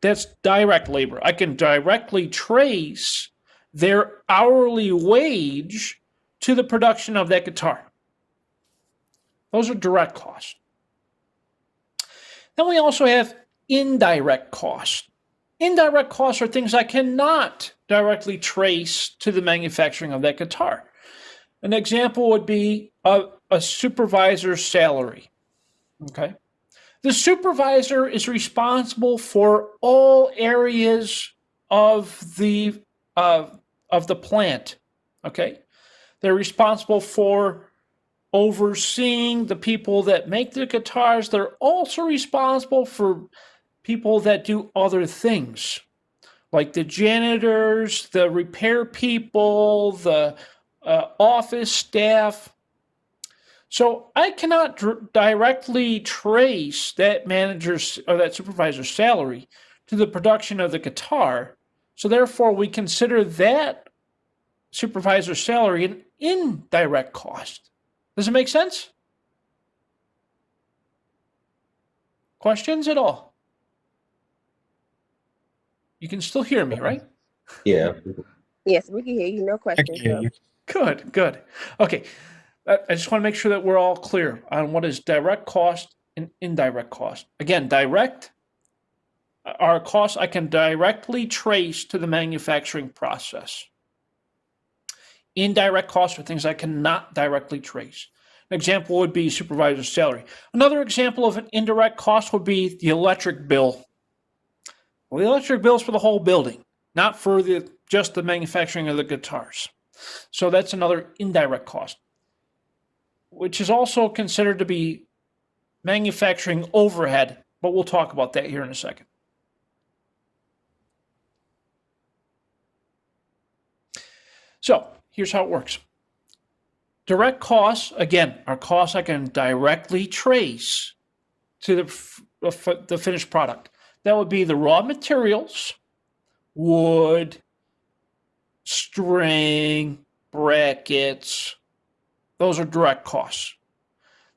A: That's direct labor. I can directly trace their hourly wage to the production of that guitar. Those are direct costs. Then we also have indirect costs. Indirect costs are things I cannot directly trace to the manufacturing of that guitar. An example would be a supervisor's salary. Okay? The supervisor is responsible for all areas of the plant. Okay? They're responsible for overseeing the people that make the guitars. They're also responsible for people that do other things, like the janitors, the repair people, the office staff. So I cannot directly trace that manager's or that supervisor's salary to the production of the guitar. So therefore, we consider that supervisor's salary an indirect cost. Does it make sense? Questions at all? You can still hear me, right?
D: Yeah.
E: Yes, we can hear you. No
C: I can
E: questions.
C: hear
E: No.
C: you.
A: Good. Okay. I just want to make sure that we're all clear on what is direct cost and indirect cost. Again, direct are costs I can directly trace to the manufacturing process. Indirect costs are things I cannot directly trace. An example would be supervisor's salary. Another example of an indirect cost would be the electric bill. Well, the electric bill is for the whole building, not for just the manufacturing of the guitars. So that's another indirect cost, which is also considered to be manufacturing overhead, but we'll talk about that here in a second. So here's how it works. Direct costs, again, are costs I can directly trace to the finished product. That would be the raw materials, wood, string, brackets. Those are direct costs.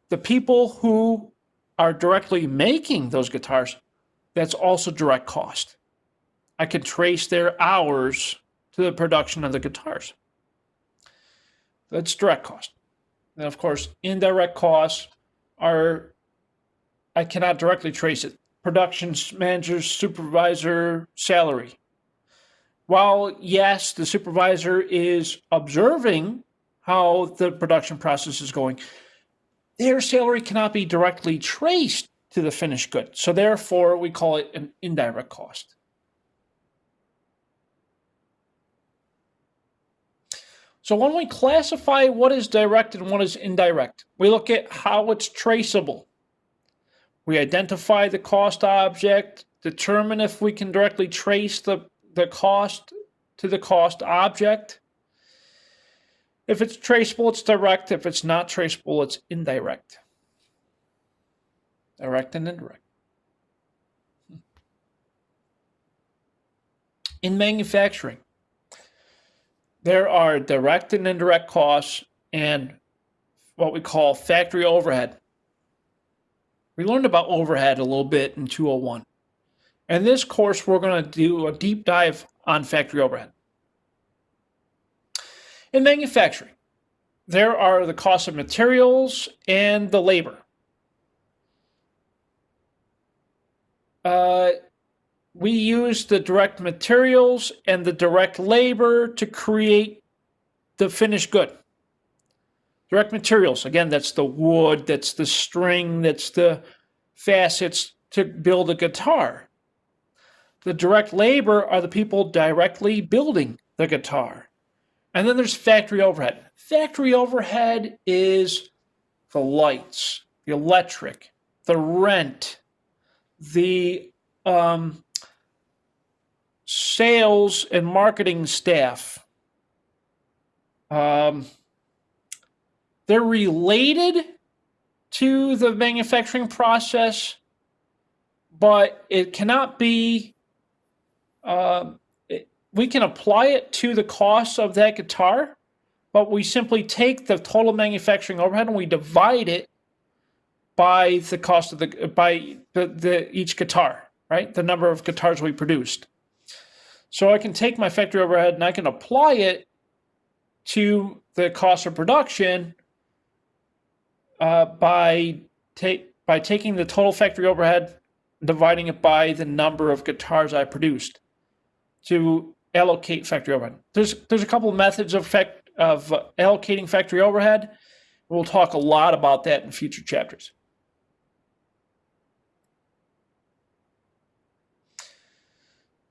A: The people who are directly making those guitars, that's also direct cost. I can trace their hours to the production of the guitars. That's direct cost. And of course, indirect costs are, I cannot directly trace it. Production manager's supervisor salary. While yes, the supervisor is observing how the production process is going, their salary cannot be directly traced to the finished good. So therefore, we call it an indirect cost. So when we classify what is direct and what is indirect, we look at how it's traceable. We identify the cost object, determine if we can directly trace the cost to the cost object. If it's traceable, it's direct. If it's not traceable, it's indirect. Direct and indirect. In manufacturing, there are direct and indirect costs and what we call factory overhead. We learned about overhead a little bit in 201. In this course, we're going to do a deep dive on factory overhead. In manufacturing, there are the cost of materials and the labor. We use the direct materials and the direct labor to create the finished good. Direct materials, again, that's the wood, that's the string, that's the facets to build a guitar. The direct labor are the people directly building the guitar. And then there's factory overhead. Factory overhead is the lights, the electric, the rent, the sales and marketing staff. They're related to the manufacturing process, but it cannot be, we can apply it to the cost of that guitar, but we simply take the total manufacturing overhead and we divide it by the cost of each guitar, right? The number of guitars we produced. So I can take my factory overhead and I can apply it to the cost of production by taking the total factory overhead, dividing it by the number of guitars I produced to allocate factory overhead. There's a couple of methods of allocating factory overhead. We'll talk a lot about that in future chapters.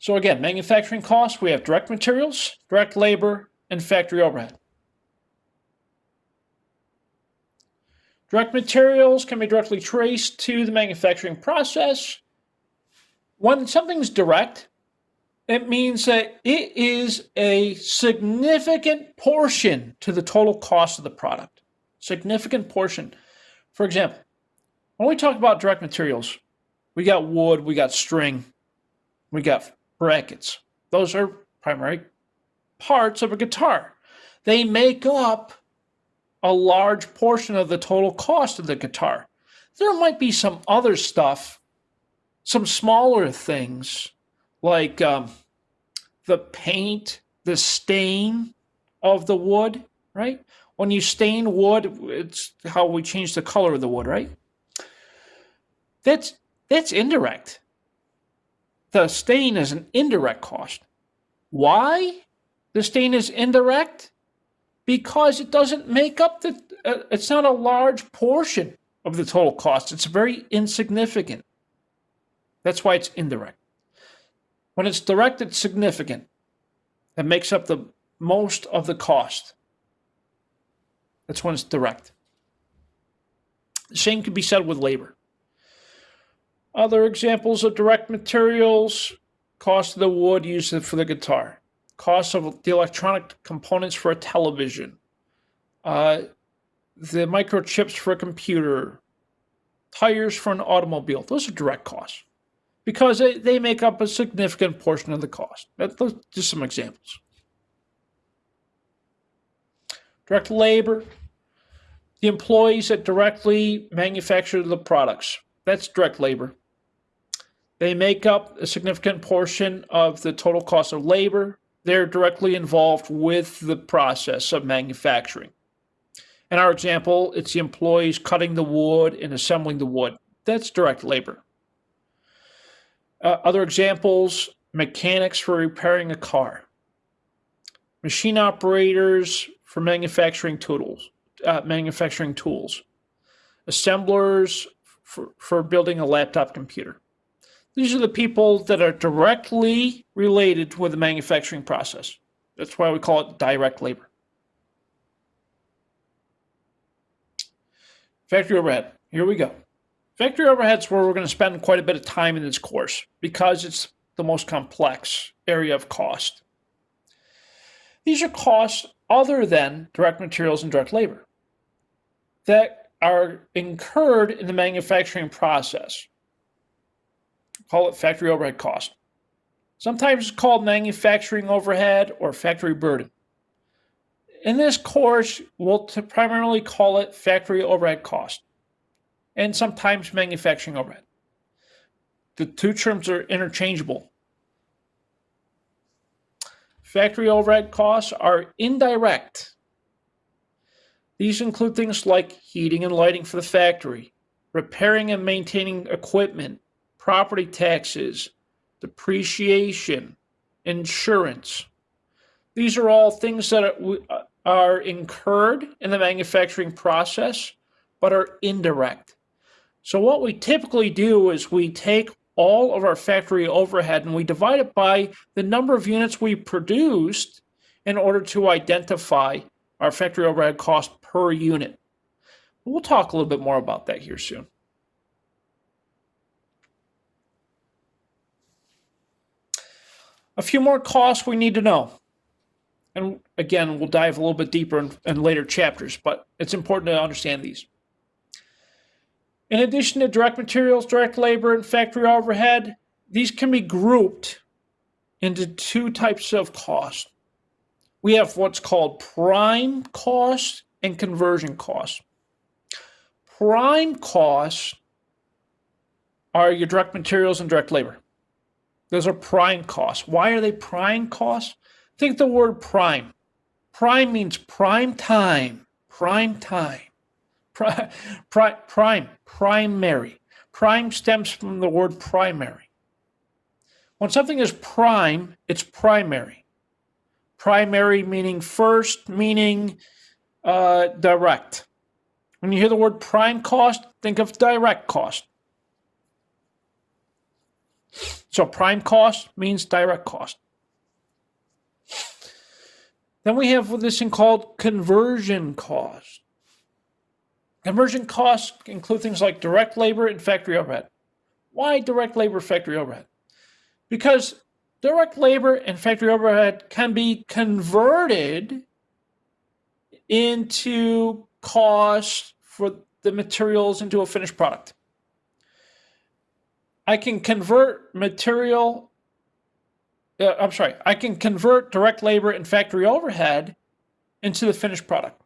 A: So again, manufacturing costs, we have direct materials, direct labor, and factory overhead. Direct materials can be directly traced to the manufacturing process. When something's direct, it means that it is a significant portion to the total cost of the product. Significant portion. For example, when we talk about direct materials, we got wood, we got string, we got brackets. Those are primary parts of a guitar. They make up a large portion of the total cost of the guitar. There might be some other stuff, some smaller things like the paint, the stain of the wood, right? When you stain wood, it's how we change the color of the wood, right? That's indirect. The stain is an indirect cost. Why the stain is indirect? Because it doesn't make up it's not a large portion of the total cost. It's very insignificant. That's why it's indirect. When it's direct, it's significant. It makes up the most of the cost. That's when it's direct. The same can be said with labor. Other examples of direct materials, cost of the wood used for the guitar, cost of the electronic components for a television, the microchips for a computer, tires for an automobile. Those are direct costs because they make up a significant portion of the cost. Those are just some examples. Direct labor, the employees that directly manufacture the products. That's direct labor. They make up a significant portion of the total cost of labor. They're directly involved with the process of manufacturing. In our example, it's the employees cutting the wood and assembling the wood. That's direct labor. Other examples, mechanics for repairing a car. Machine operators for manufacturing tools. Assemblers for building a laptop computer. These are the people that are directly related with the manufacturing process. That's why we call it direct labor. Factory overhead. Here we go. Factory overhead is where we're going to spend quite a bit of time in this course because it's the most complex area of cost. These are costs other than direct materials and direct labor that are incurred in the manufacturing process. Call it factory overhead cost. Sometimes it's called manufacturing overhead or factory burden. In this course, we'll primarily call it factory overhead cost and sometimes manufacturing overhead. The two terms are interchangeable. Factory overhead costs are indirect. These include things like heating and lighting for the factory, repairing and maintaining equipment, property taxes, depreciation, insurance. These are all things that are incurred in the manufacturing process, but are indirect. So what we typically do is we take all of our factory overhead and we divide it by the number of units we produced in order to identify our factory overhead cost per unit. We'll talk a little bit more about that here soon. A few more costs we need to know. And again, we'll dive a little bit deeper in later chapters, but it's important to understand these. In addition to direct materials, direct labor, and factory overhead, these can be grouped into two types of costs. We have what's called prime cost and conversion costs. Prime costs are your direct materials and direct labor. Those are prime costs. Why are they prime costs? Think the word prime. Prime means prime time. Prime time. Primary. Prime stems from the word primary. When something is prime, it's primary. Primary meaning first, meaning direct. When you hear the word prime cost, think of direct cost. So prime cost means direct cost. Then we have this thing called conversion cost. Conversion costs include things like direct labor and factory overhead. Why direct labor, factory overhead? Because direct labor and factory overhead can be converted into costs for the materials into a finished product. I can convert I can convert direct labor and factory overhead into the finished product.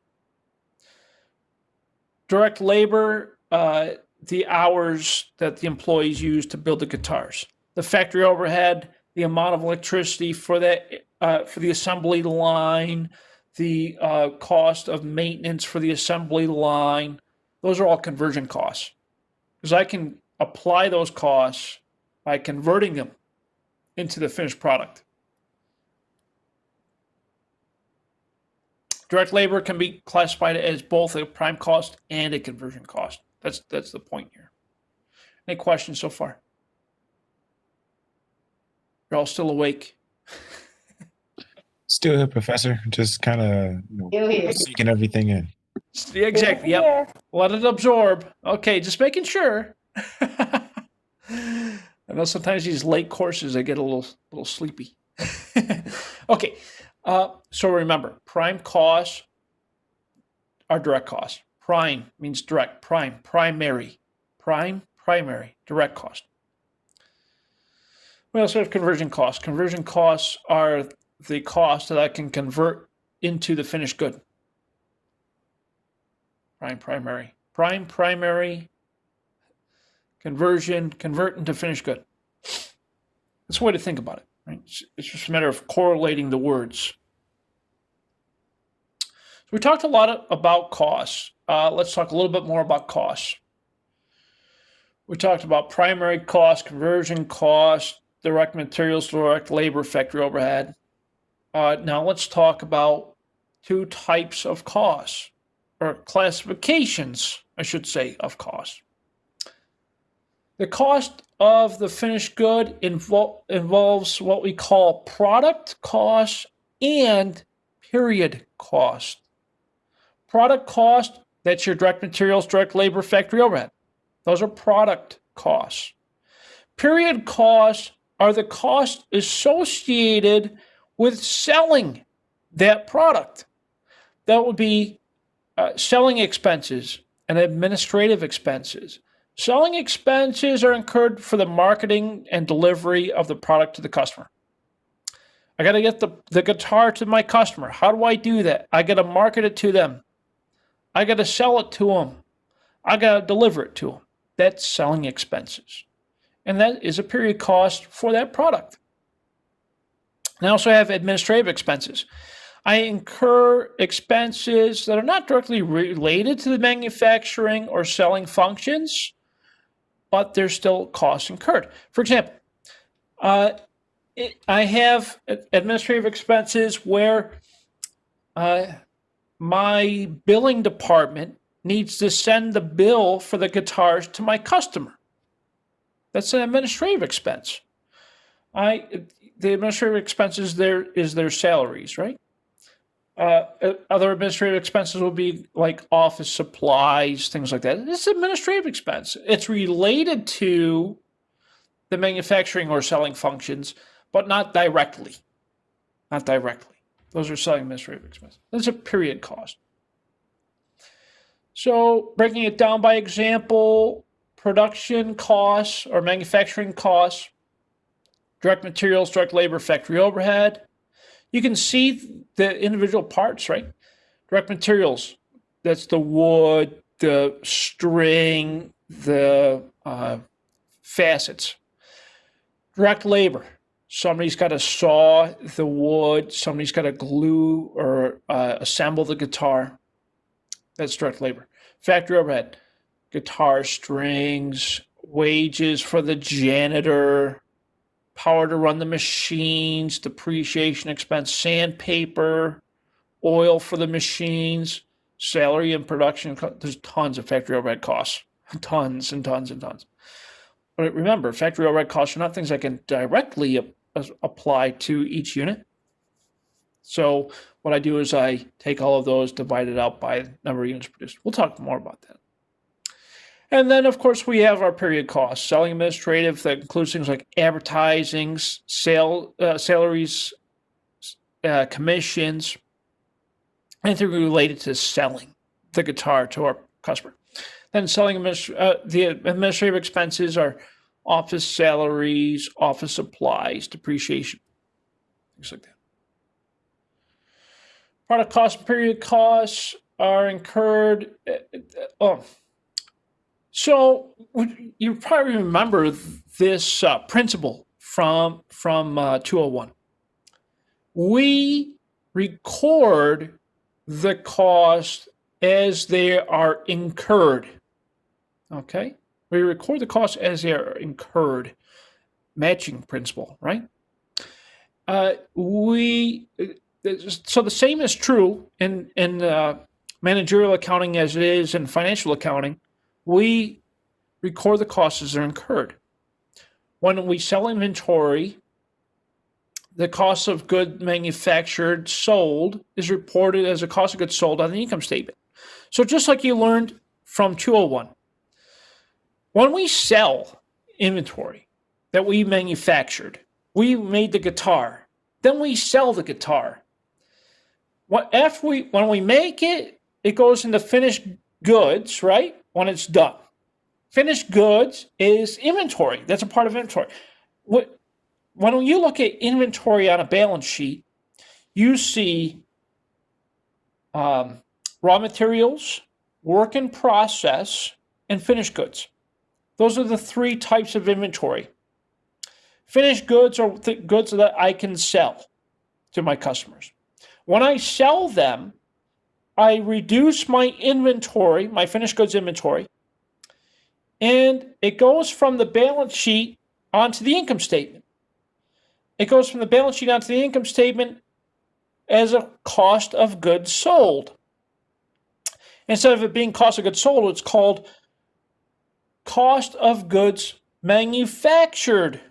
A: Direct labor, the hours that the employees use to build the guitars. The factory overhead, the amount of electricity for the assembly line, the cost of maintenance for the assembly line. Those are all conversion costs. Because I can apply those costs by converting them into the finished product. Direct labor can be classified as both a prime cost and a conversion cost. That's the point here. Any questions so far? You're all still awake?
C: Still here, Professor. Just kind of sinking everything in.
A: Yeah, exactly. Yep. Let it absorb. Okay, just making sure. I know sometimes these late courses, I get a little sleepy. Okay, so remember, prime costs are direct costs. Prime means direct. Prime, primary. Prime, primary, direct cost. We also have conversion costs. Conversion costs are the cost that I can convert into the finished good. Prime, primary. Prime, primary, conversion, convert into finished good. That's a way to think about it. Right? It's just a matter of correlating the words. So we talked a lot about costs. Let's talk a little bit more about costs. We talked about primary cost, conversion cost, direct materials, direct labor, factory overhead. Now let's talk about two types of costs, or classifications, I should say, of costs. The cost of the finished good involves what we call product cost and period cost. Product cost, that's your direct materials, direct labor, factory overhead. Those are product costs. Period costs are the costs associated with selling that product. That would be selling expenses and administrative expenses. Selling expenses are incurred for the marketing and delivery of the product to the customer. I got to get the guitar to my customer. How do I do that? I got to market it to them. I got to sell it to them. I got to deliver it to them. That's selling expenses. And that is a period cost for that product. And I also have administrative expenses. I incur expenses that are not directly related to the manufacturing or selling functions, but they're still costs incurred. For example, I have administrative expenses where my billing department needs to send the bill for the guitars to my customer. That's an administrative expense. The administrative expenses there is their salaries, right? Other administrative expenses will be like office supplies, things like that. It's administrative expense. It's related to the manufacturing or selling functions, but not directly. Not directly. Those are selling administrative expenses. That's a period cost. So breaking it down by example, production costs or manufacturing costs, direct materials, direct labor, factory overhead. You can see the individual parts, right? Direct materials, that's the wood, the string, the facets. Direct labor, somebody's got to saw the wood, somebody's got to glue or assemble the guitar. That's direct labor. Factory overhead, guitar strings, wages for the janitor, power to run the machines, depreciation expense, sandpaper, oil for the machines, salary and production. There's tons of factory overhead costs, tons and tons and tons. But remember, factory overhead costs are not things I can directly apply to each unit. So what I do is I take all of those, divide it out by the number of units produced. We'll talk more about that. And then, of course, we have our period costs. Selling administrative, that includes things like advertising, salaries, commissions, anything related to selling the guitar to our customer. Then the administrative expenses are office salaries, office supplies, depreciation, things like that. Product costs and period costs are incurred. So you probably remember this principle from 201. We record the cost as they are incurred. Okay? We record the costs as they are incurred. Matching principle, right? So the same is true in managerial accounting as it is in financial accounting. We record the costs as they're incurred. When we sell inventory, the cost of goods manufactured, sold, is reported as a cost of goods sold on the income statement. So just like you learned from 201, when we sell inventory that we manufactured, we made the guitar, then we sell the guitar. When we make it, it goes into finished goods, right? When it's done. Finished goods is inventory. That's a part of inventory. When you look at inventory on a balance sheet, you see raw materials, work in process, and finished goods. Those are the three types of inventory. Finished goods are the goods that I can sell to my customers. When I sell them, I reduce my inventory, my finished goods inventory, and it goes from the balance sheet onto the income statement. It goes from the balance sheet onto the income statement as a cost of goods sold. Instead of it being cost of goods sold, it's called cost of goods manufactured.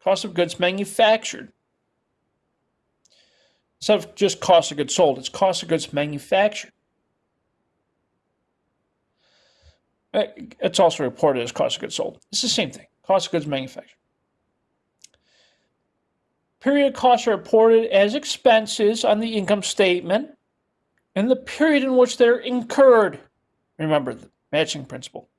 A: Cost of goods manufactured. Instead of just cost of goods sold, it's cost of goods manufactured. It's also reported as cost of goods sold. It's the same thing, cost of goods manufactured. Period costs are reported as expenses on the income statement in the period in which they're incurred. Remember the matching principle.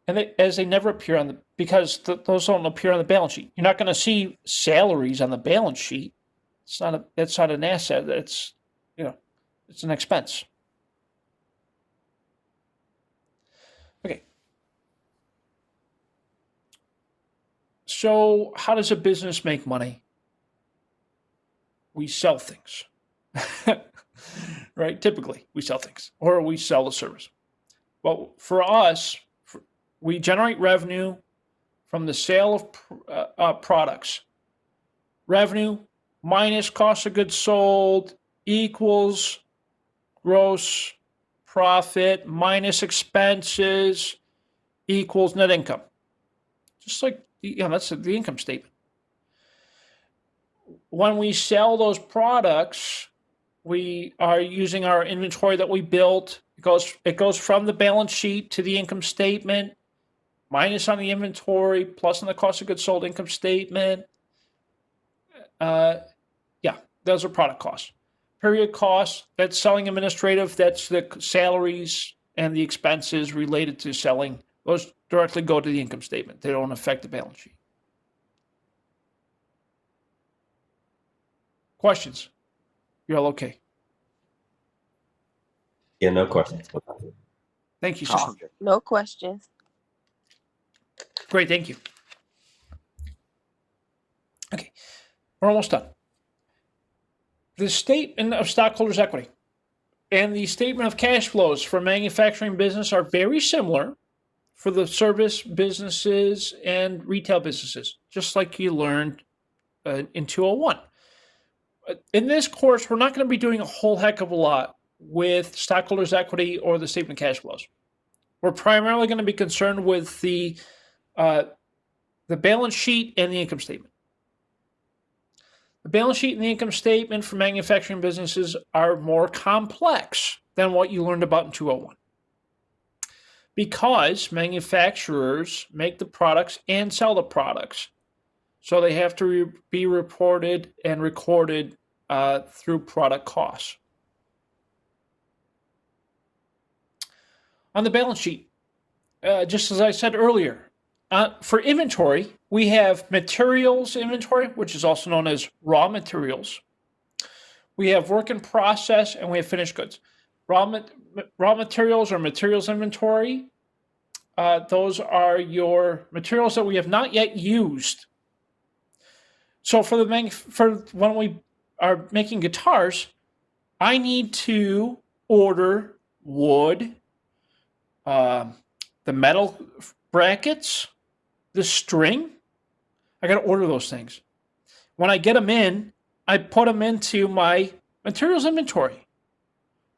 A: as they never appear because those don't appear on the balance sheet. You're not going to see salaries on the balance sheet. That's not an asset. It's an expense. Okay. So how does a business make money? We sell things, right? Typically, we sell things or we sell a service. Well, for us, we generate revenue from the sale of products. Revenue minus cost of goods sold equals gross profit minus expenses equals net income. Just like, that's the income statement. When we sell those products, we are using our inventory that we built. It goes from the balance sheet to the income statement, minus on the inventory, plus on the cost of goods sold income statement. Those are product costs. Period costs, that's selling administrative, that's the salaries and the expenses related to selling. Those directly go to the income statement. They don't affect the balance sheet. Questions? You're all okay?
D: Yeah, no questions.
A: Thank you so much.
E: No questions.
A: Great, thank you. Okay, we're almost done. The statement of stockholders' equity and the statement of cash flows for manufacturing business are very similar for the service businesses and retail businesses, just like you learned in 201. In this course, we're not going to be doing a whole heck of a lot with stockholders' equity or the statement of cash flows. We're primarily going to be concerned with the balance sheet and the income statement. The balance sheet and the income statement for manufacturing businesses are more complex than what you learned about in 201. Because manufacturers make the products and sell the products. So they have to be reported and recorded through product costs. On the balance sheet, just as I said earlier, for inventory, we have materials inventory, which is also known as raw materials. We have work in process, and we have finished goods. Raw materials or materials inventory, those are your materials that we have not yet used. So for when we are making guitars, I need to order wood, the metal brackets, the string. I got to order those things. When I get them in, I put them into my materials inventory,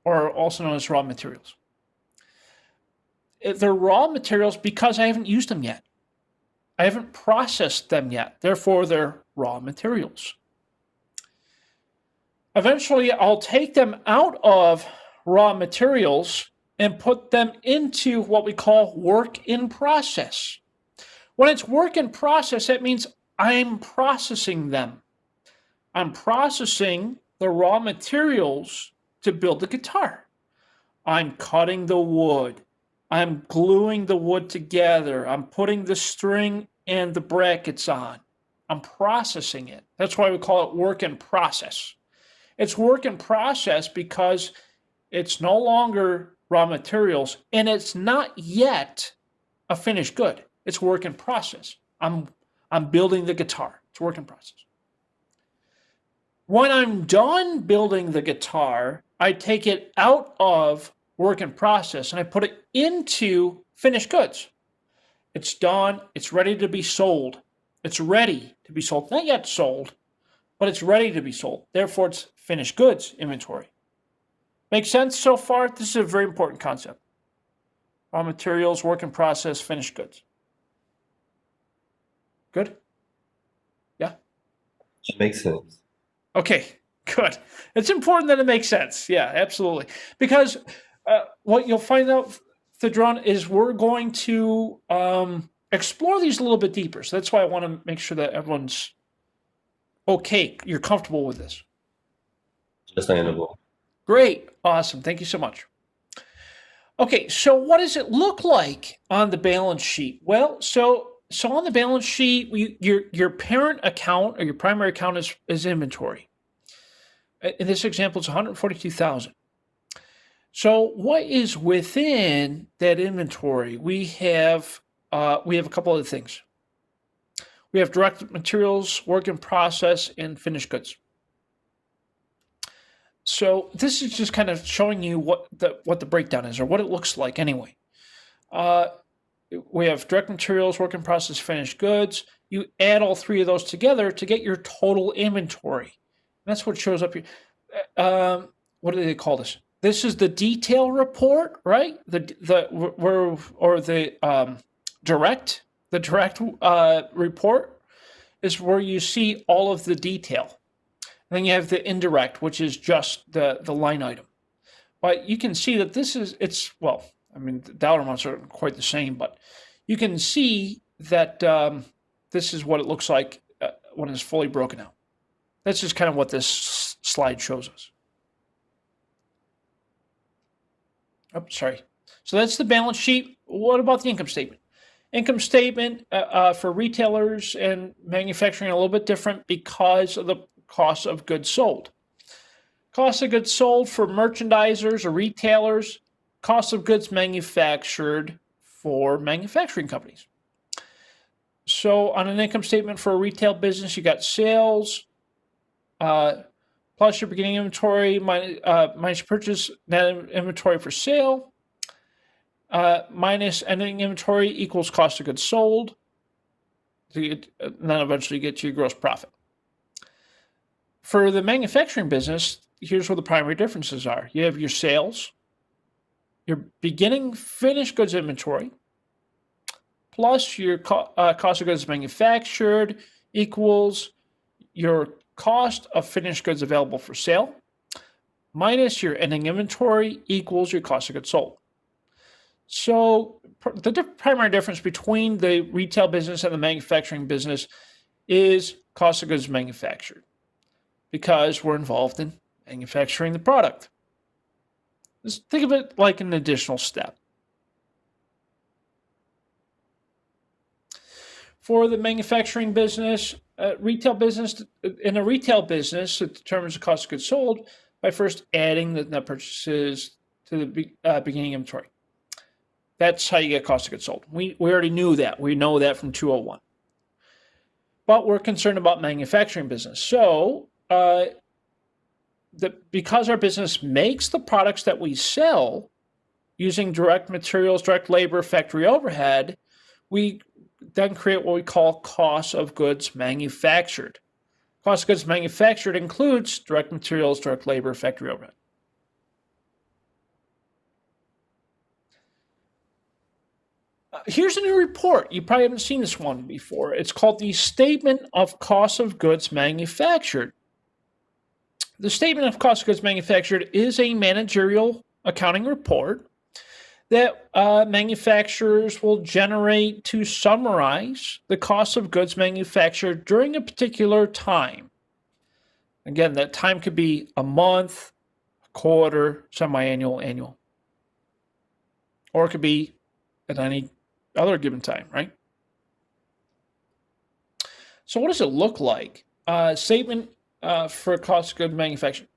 A: or also known as raw materials. They're raw materials because I haven't used them yet. I haven't processed them yet. Therefore, they're raw materials. Eventually, I'll take them out of raw materials and put them into what we call work in process. When it's work in process, that means I'm processing them. I'm processing the raw materials to build the guitar. I'm cutting the wood. I'm gluing the wood together. I'm putting the string and the brackets on. I'm processing it. That's why we call it work in process. It's work in process because it's no longer raw materials and it's not yet a finished good. It's work in process. I'm building the guitar. It's work in process. When I'm done building the guitar, I take it out of work in process and I put it into finished goods. It's done. It's ready to be sold. It's ready to be sold. Not yet sold, but it's ready to be sold. Therefore, it's finished goods inventory. Make sense so far? This is a very important concept. Raw materials, work in process, finished goods. Good? Yeah?
D: It makes sense.
A: Okay, good. It's important that it makes sense. Yeah, absolutely. Because what you'll find out, Thedron, is we're going to explore these a little bit deeper. So that's why I want to make sure that everyone's okay. You're comfortable with this.
D: Understandable.
A: Great. Awesome. Thank you so much. Okay, so what does it look like on the balance sheet? Well, so on the balance sheet, your parent account or your primary account is inventory. In this example, it's 142,000. So what is within that inventory? We have a couple other things. We have direct materials, work in process, and finished goods. So this is just kind of showing you what the breakdown is, or what it looks like anyway. We have direct materials, work in process, finished goods. You add all three of those together to get your total inventory. And that's what shows up here. What do they call this? This is the detail report, right? Direct report is where you see all of the detail. And then you have the indirect, which is just the line item. But you can see that the dollar amounts are quite the same, but you can see that this is what it looks like when it's fully broken out. That's just kind of what this slide shows us. Oh, sorry. So that's the balance sheet. What about the income statement? Income statement for retailers and manufacturing a little bit different because of the cost of goods sold. Cost of goods sold for merchandisers or retailers, cost of goods manufactured for manufacturing companies. So on an income statement for a retail business, you got sales, plus your beginning inventory, minus purchase net inventory for sale, minus ending inventory equals cost of goods sold. And then eventually you get to your gross profit. For the manufacturing business, here's where the primary differences are. You have your sales, your beginning finished goods inventory, plus your cost of goods manufactured equals your cost of finished goods available for sale, minus your ending inventory equals your cost of goods sold. So the primary difference between the retail business and the manufacturing business is cost of goods manufactured, because we're involved in manufacturing the product. Just think of it like an additional step. For the manufacturing business, retail business, in a retail business, it determines the cost of goods sold by first adding the net purchases to the beginning inventory. That's how you get cost of goods sold. We already knew that. We know that from 201. But we're concerned about manufacturing business. So because our business makes the products that we sell using direct materials, direct labor, factory overhead, we then create what we call cost of goods manufactured. Cost of goods manufactured includes direct materials, direct labor, factory overhead. Here's a new report. You probably haven't seen this one before. It's called the Statement of Cost of Goods Manufactured. The Statement of Cost of Goods Manufactured is a managerial accounting report that manufacturers will generate to summarize the cost of goods manufactured during a particular time. Again, that time could be a month, a quarter, semi-annual, annual. Or it could be at any other given time, right? So what does it look like? Statement for cost of goods manufactured.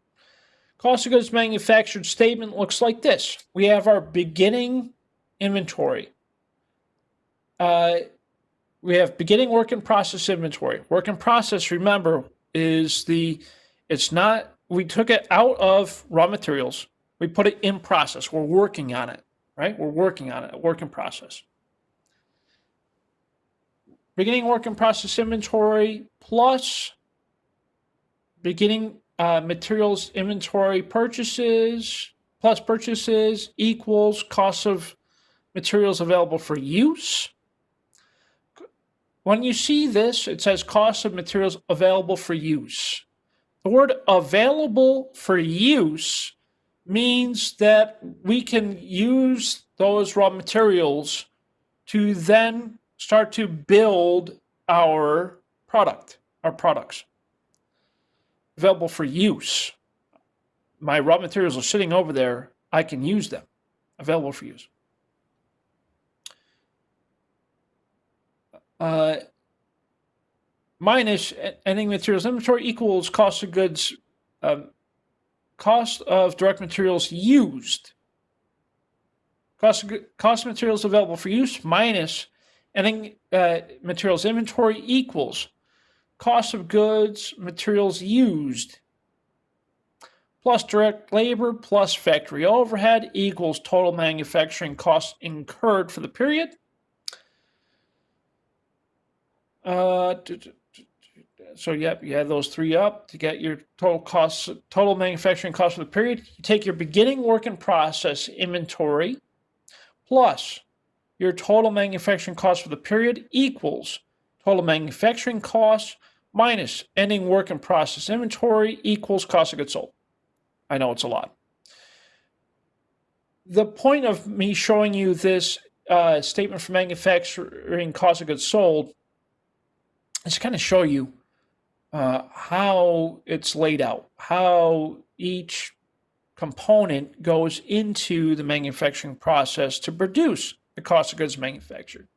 A: Cost of goods manufactured statement looks like this. We have our beginning inventory. We have beginning work in process inventory. Work in process, remember, we took it out of raw materials. We put it in process. We're working on it, right? We're working on it, work in process. Beginning work in process inventory plus beginning materials inventory purchases plus purchases equals cost of materials available for use. When you see this, it says cost of materials available for use. The word available for use means that we can use those raw materials to then start to build our products. Available for use. My raw materials are sitting over there. I can use them. available for use. Minus ending materials inventory equals cost of goods, cost of direct materials used. Cost of materials available for use minus ending materials inventory equals cost of goods, materials used, plus direct labor plus factory overhead equals total manufacturing costs incurred for the period. So yep, you add those three up to get your total costs, total manufacturing costs for the period. You take your beginning work in process inventory plus your total manufacturing costs for the period equals total manufacturing costs minus ending work in process inventory equals cost of goods sold. I know it's a lot. The point of me showing you this statement for manufacturing cost of goods sold is to kind of show you how it's laid out, how each component goes into the manufacturing process to produce the cost of goods manufactured.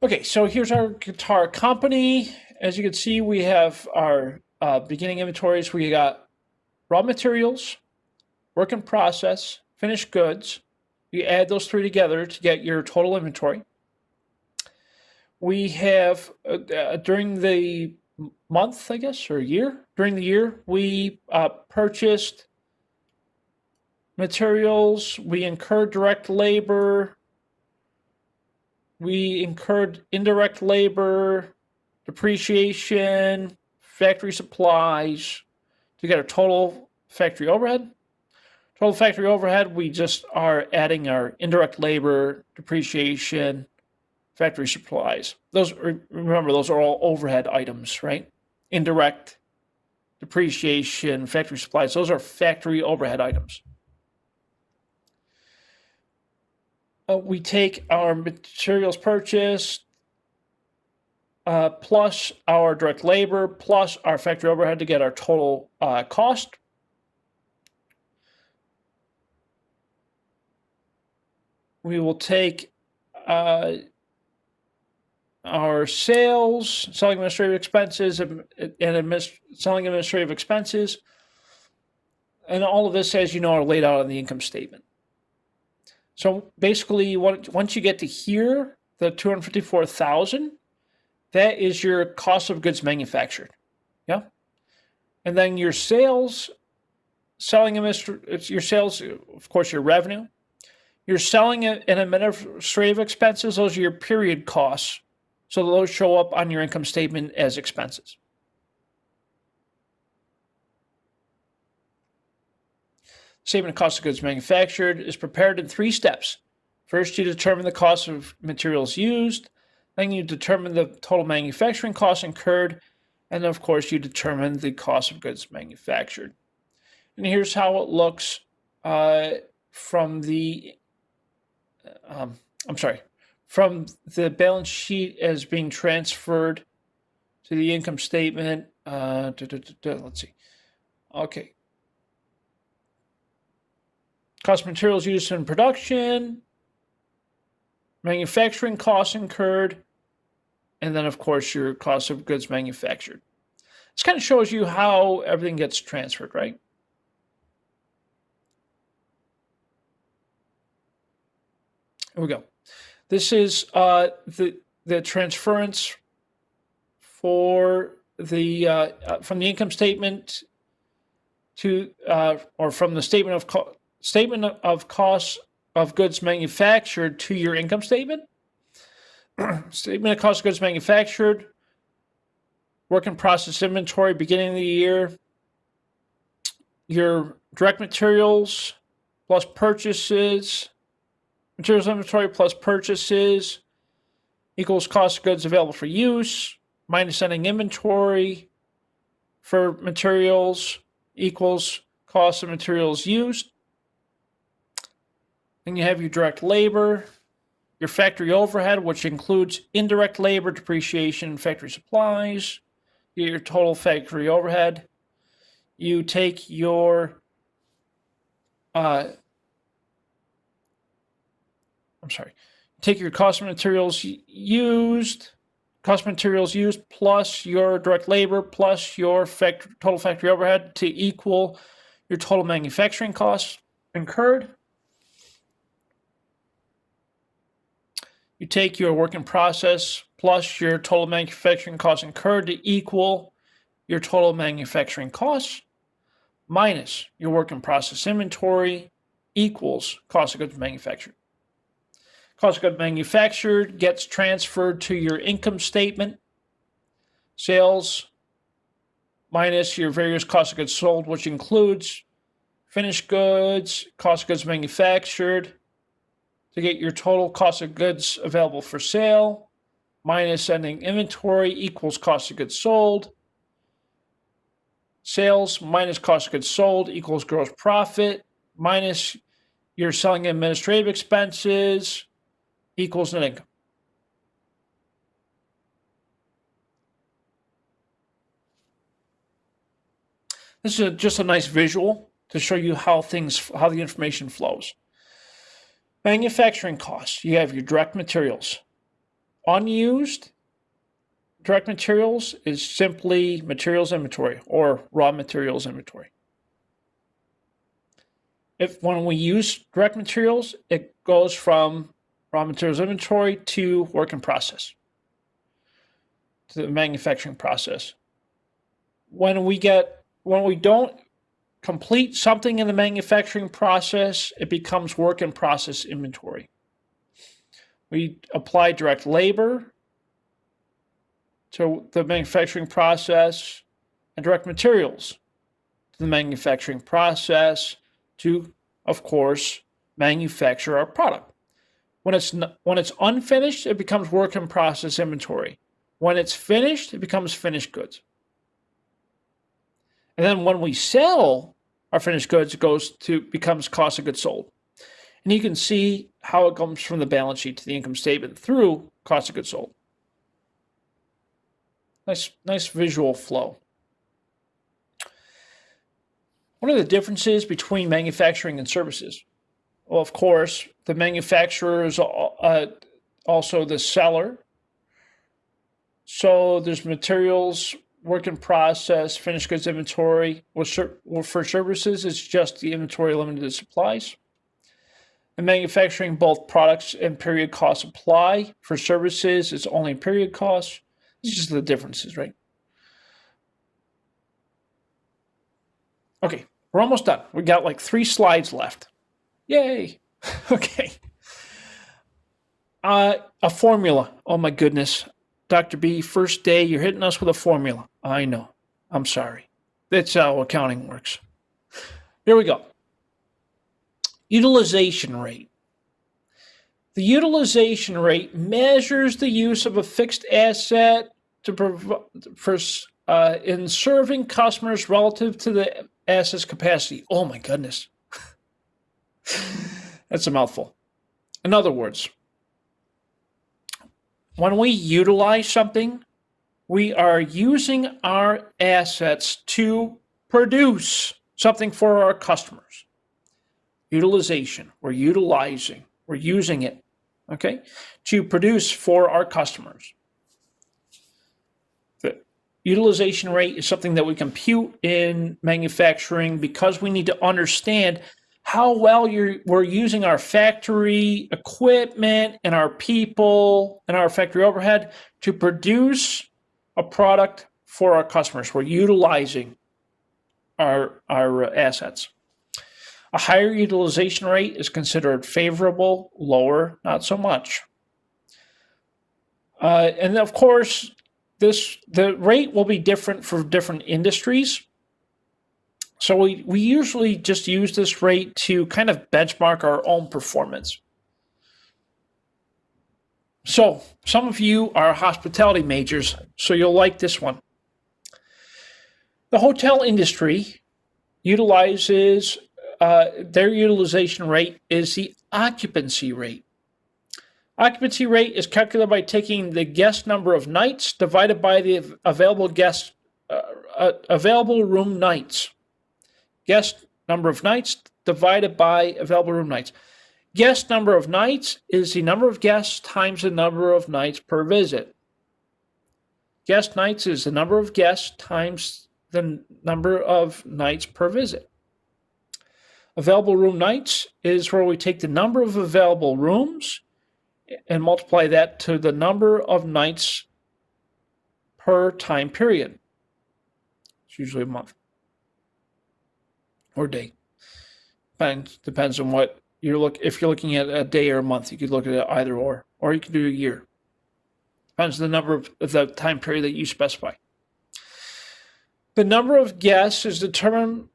A: Okay, so here's our guitar company. As you can see, we have our beginning inventories. We got raw materials, work in process, finished goods. You add those three together to get your total inventory. We have, during the month, I guess, or year, during the year, we purchased materials, we incurred direct labor, we incurred indirect labor, depreciation, factory supplies to get our total factory overhead. Total factory overhead, we just are adding our indirect labor, depreciation, factory supplies. Those, remember, those are all overhead items, right? Indirect, depreciation, factory supplies, those are factory overhead items. We take our materials purchased plus our direct labor plus our factory overhead to get our total cost. We will take our sales, selling administrative expenses, and selling administrative expenses. And all of this, as you know, are laid out on the income statement. So basically, once you get to here, the $254,000, that is your cost of goods manufactured. Yeah. And then your sales, your sales, of course, your revenue. Your selling and administrative expenses, those are your period costs. So those show up on your income statement as expenses. Statement of cost of goods manufactured is prepared in 3 steps. First, you determine the cost of materials used. Then you determine the total manufacturing costs incurred. And then, of course, you determine the cost of goods manufactured. And here's how it looks from the balance sheet as being transferred to the income statement. Let's see. Okay. Cost of materials used in production, manufacturing costs incurred, and then, of course, your cost of goods manufactured. This kind of shows you how everything gets transferred, right? Here we go. This is the transference for the from the income statement to or from the statement of costs of goods manufactured to your income statement. Statement of cost of goods manufactured, work in process inventory, beginning of the year, your direct materials plus purchases, materials inventory plus purchases equals cost of goods available for use, minus ending inventory for materials equals cost of materials used. Then you have your direct labor, your factory overhead, which includes indirect labor, depreciation, factory supplies, your total factory overhead you take your take your cost of materials used plus your direct labor plus your total factory overhead to equal your total manufacturing costs incurred. You take your work in process plus your total manufacturing costs incurred to equal your total manufacturing costs minus your work in process inventory equals cost of goods manufactured. Cost of goods manufactured gets transferred to your income statement. Sales minus your various cost of goods sold, which includes finished goods, cost of goods manufactured, to get your total cost of goods available for sale, minus ending inventory equals cost of goods sold. Sales minus cost of goods sold equals gross profit, minus your selling and administrative expenses equals net income. This is just a nice visual to show you how the information flows. Manufacturing costs, you have your direct materials. Unused direct materials is simply materials inventory or raw materials inventory. When we use direct materials, it goes from raw materials inventory to work in process, to the manufacturing process. When we don't complete something in the manufacturing process, it becomes work in process inventory. We apply direct labor to the manufacturing process and direct materials to the manufacturing process to, of course, manufacture our product. When it's unfinished, it becomes work in process inventory. When it's finished, it becomes finished goods. And then when we sell our finished goods, it becomes cost of goods sold. And you can see how it comes from the balance sheet to the income statement through cost of goods sold. Nice visual flow. What are the differences between manufacturing and services? Well, of course, the manufacturer is also the seller. So there's materials, work in process, finished goods inventory. For services, it's just the inventory limited to supplies. In manufacturing, both products and period costs apply. For services, it's only period costs. It's just the differences, right? Okay, we're almost done. We got like 3 slides left. Yay! Okay. A formula. Oh my goodness. Dr. B, first day, you're hitting us with a formula. I know. I'm sorry. That's how accounting works. Here we go. Utilization rate. The utilization rate measures the use of a fixed asset in serving customers relative to the asset's capacity. Oh my goodness. That's a mouthful. In other words, when we utilize something, we are using our assets to produce something for our customers. Utilization, we're using it, okay, to produce for our customers. The utilization rate is something that we compute in manufacturing because we need to understand how well we're using our factory equipment and our people and our factory overhead to produce a product for our customers. We're utilizing our assets. A higher utilization rate is considered favorable, lower, not so much. And of course, the rate will be different for different industries. So we usually just use this rate to kind of benchmark our own performance. So some of you are hospitality majors, so you'll like this one. The hotel industry utilizes, their utilization rate is the occupancy rate. Occupancy rate is calculated by taking the guest number of nights divided by the available room nights. Guest number of nights divided by available room nights. Guest number of nights is the number of guests times the number of nights per visit. Guest nights is the number of guests times the number of nights per visit. Available room nights is where we take the number of available rooms and multiply that to the number of nights per time period. It's usually a month or day. Depends on what if you're looking at a day or a month, you could look at it either or you could do a year. Depends on the number of the time period that you specify. The number of guests is determined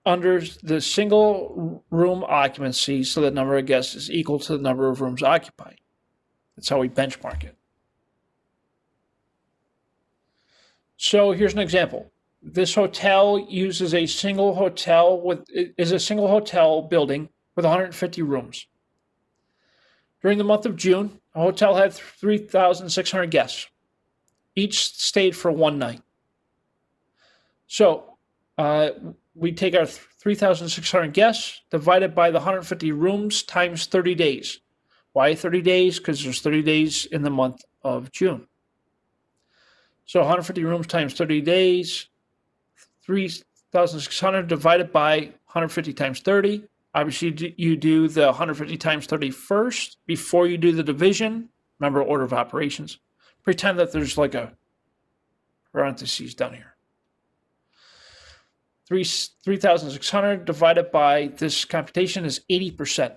A: under the single room occupancy, so the number of guests is equal to the number of rooms occupied. That's how we benchmark it. So here's an example. This hotel uses a single hotel building with 150 rooms. During the month of June, a hotel had 3,600 guests. Each stayed for one night. So we take our 3,600 guests divided by the 150 rooms times 30 days. Why 30 days? Because there's 30 days in the month of June. So 150 rooms times 30 days, 3,600 divided by 150 times 30. Obviously, you do the 150 times 30 first before you do the division. Remember, order of operations. Pretend that there's like a parentheses down here. 3,600 divided by this computation is 80%.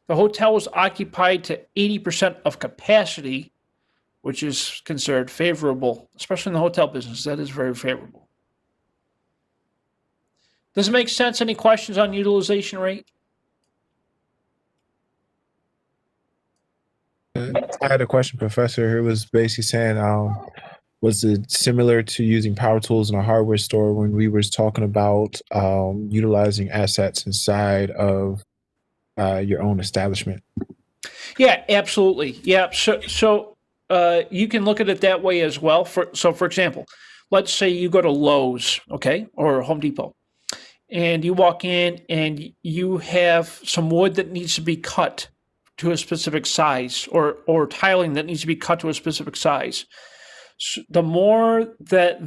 A: The hotel was occupied to 80% of capacity, which is considered favorable, especially in the hotel business. That is very favorable. Does it make sense? Any questions on utilization rate?
C: I had a question, Professor. It was basically saying, was it similar to using power tools in a hardware store when we were talking about utilizing assets inside of your own establishment?
A: Yeah, absolutely. Yeah, so you can look at it that way as well. For example, let's say you go to Lowe's, okay, or Home Depot, and you walk in and you have some wood that needs to be cut to a specific size, or tiling that needs to be cut to a specific size. So the more that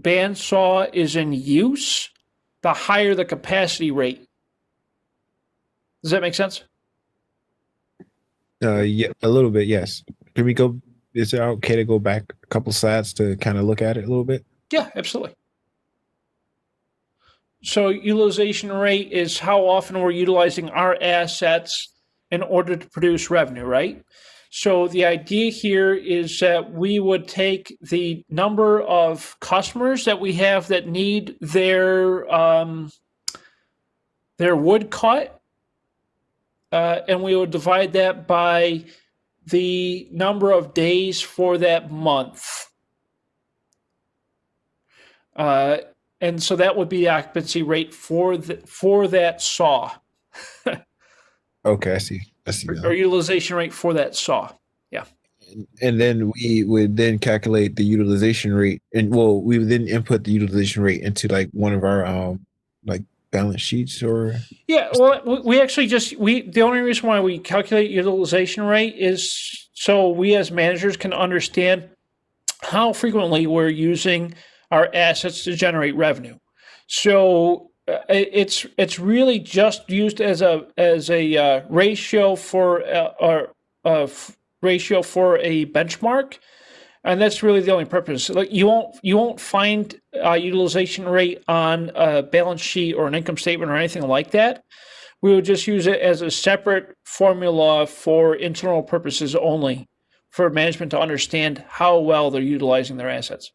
A: bandsaw is in use, the higher the capacity rate. Does that make sense?
C: Yeah, a little bit, yes. Can we go? Is it okay to go back a couple slides to kind of look at it a little bit?
A: Yeah, absolutely. So utilization rate is how often we're utilizing our assets in order to produce revenue, right? So the idea here is that we would take the number of customers that we have that need their wood cut, and we would divide that by the number of days for that month. And so that would be the occupancy rate for that saw.
C: Okay, I see.
A: Or utilization rate for that saw. Yeah.
C: And then we would then calculate the utilization rate, and we would then input the utilization rate into like one of our like balance sheets, or
A: yeah. Well, we actually the only reason why we calculate utilization rate is so we as managers can understand how frequently we're using our assets to generate revenue. So it's really just used as a ratio for a ratio for a benchmark, and that's really the only purpose. Like you won't find a utilization rate on a balance sheet or an income statement or anything like that. We would just use it as a separate formula for internal purposes only, for management to understand how well they're utilizing their assets.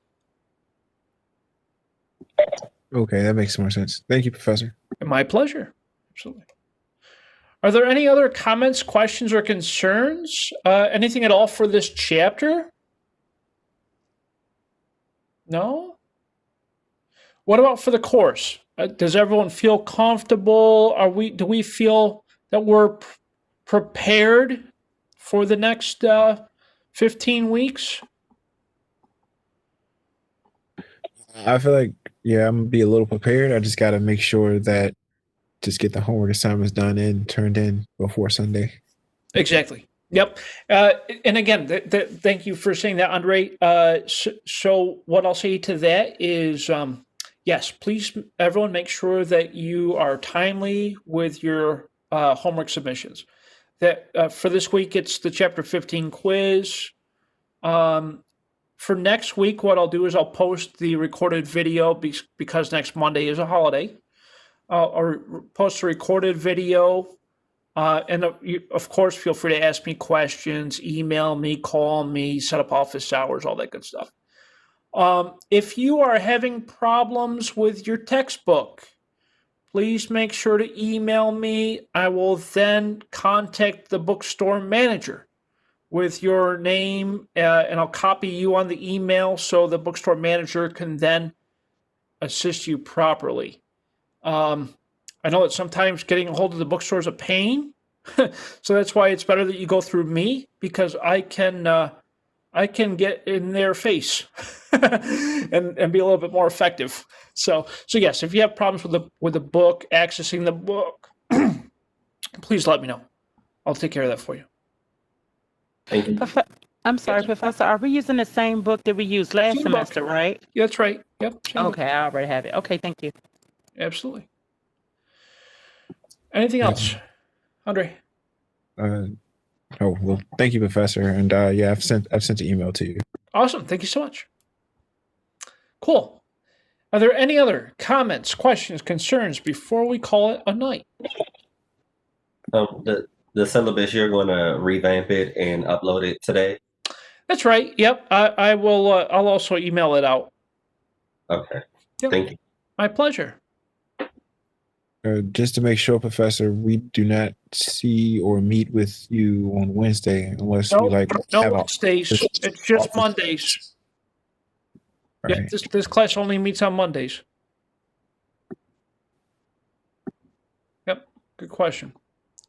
C: Okay, that makes more sense. Thank you, Professor.
A: My pleasure. Absolutely. Are there any other comments, questions, or concerns? Anything at all for this chapter? No? What about for the course? Does everyone feel comfortable? Do we feel that we're prepared for the next 15 weeks?
C: I feel like, yeah, I'm gonna be a little prepared. I just got to make sure that just get the homework assignments done and turned in before Sunday.
A: Exactly. Yep. And again, thank you for saying that, Andre. So what I'll say to that is, yes, please, everyone, make sure that you are timely with your homework submissions. That for this week, it's the Chapter 15 quiz. For next week, what I'll do is I'll post the recorded video because next Monday is a holiday. I'll post a recorded video. And you, of course, feel free to ask me questions, email me, call me, set up office hours, all that good stuff. If you are having problems with your textbook, please make sure to email me. I will then contact the bookstore manager with your name, and I'll copy you on the email so the bookstore manager can then assist you properly. I know that sometimes getting a hold of the bookstore is a pain, so that's why it's better that you go through me, because I can get in their face and be a little bit more effective. So yes, if you have problems with the book, accessing the book, please let me know. I'll take care of that for you.
D: Thank you.
F: I'm sorry, Professor. Are we using the same book that we used last
A: Same book.
F: semester, right?
A: Yeah, that's right. Yep. Same book.
F: Okay, I already have it. Okay, thank you.
A: Absolutely. Anything else, Andre?
C: Oh well, thank you, Professor. And yeah, I've sent the email to you.
A: Awesome. Thank you so much. Cool. Are there any other comments, questions, concerns before we call it a night?
D: The syllabus, you're going to revamp it and upload it today?
A: That's right. Yep. I will. I'll also email it out.
D: Okay.
A: Yep.
D: Thank you.
A: My pleasure.
C: Just to make sure, Professor, we do not see or meet with you on Wednesday unless we
A: No
C: have
A: Wednesdays. It's just Mondays.
C: Right.
A: Yeah, this class only meets on Mondays. Yep. Good question.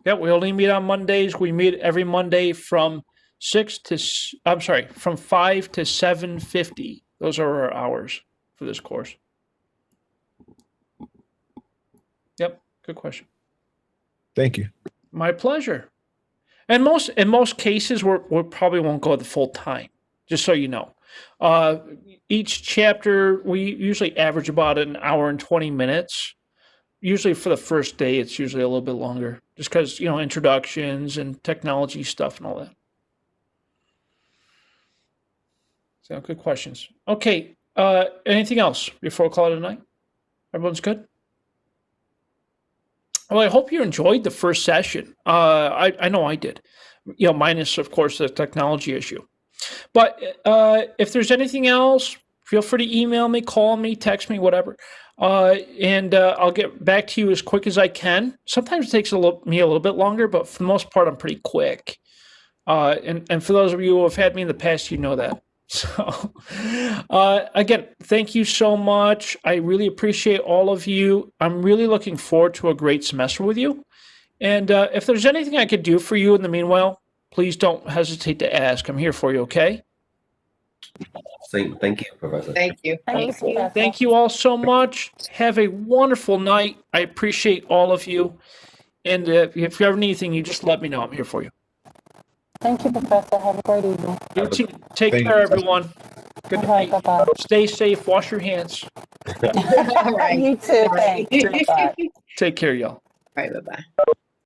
A: Yep. We only meet on Mondays. We meet every Monday from 5 to 7:50. Those are our hours for this course. Yep. Good question.
C: Thank you.
A: My pleasure. And in most cases, we probably won't go the full time, just so you know. Each chapter, we usually average about an hour and 20 minutes. Usually for the first day, it's usually a little bit longer, just because, introductions and technology stuff and all that. So good questions. Okay. Anything else before we call it a night? Everyone's good? Well, I hope you enjoyed the first session. I know I did. Minus, of course, the technology issue. But if there's anything else, feel free to email me, call me, text me, whatever. And I'll get back to you as quick as I can. Sometimes it takes me a little bit longer, but for the most part, I'm pretty quick. And for those of you who have had me in the past, you know that. So, again, thank you so much. I really appreciate all of you. I'm really looking forward to a great semester with you. And if there's anything I could do for you in the meanwhile, please don't hesitate to ask. I'm here for you, okay?
D: Thank you, Professor.
B: Thank you.
E: Thank you.
A: Thank you all so much. Have a wonderful night. I appreciate all of you. And if you ever need anything, you just let me know. I'm here for you.
F: Thank you, Professor. Have a great evening.
A: You too. Take
C: Thank
A: care,
C: you.
A: everyone. Good
F: All right,
A: night.
F: bye-bye.
A: Stay safe. Wash your hands.
B: All right.
F: You too. Thanks. Bye.
A: Take care, y'all.
B: All right, bye-bye.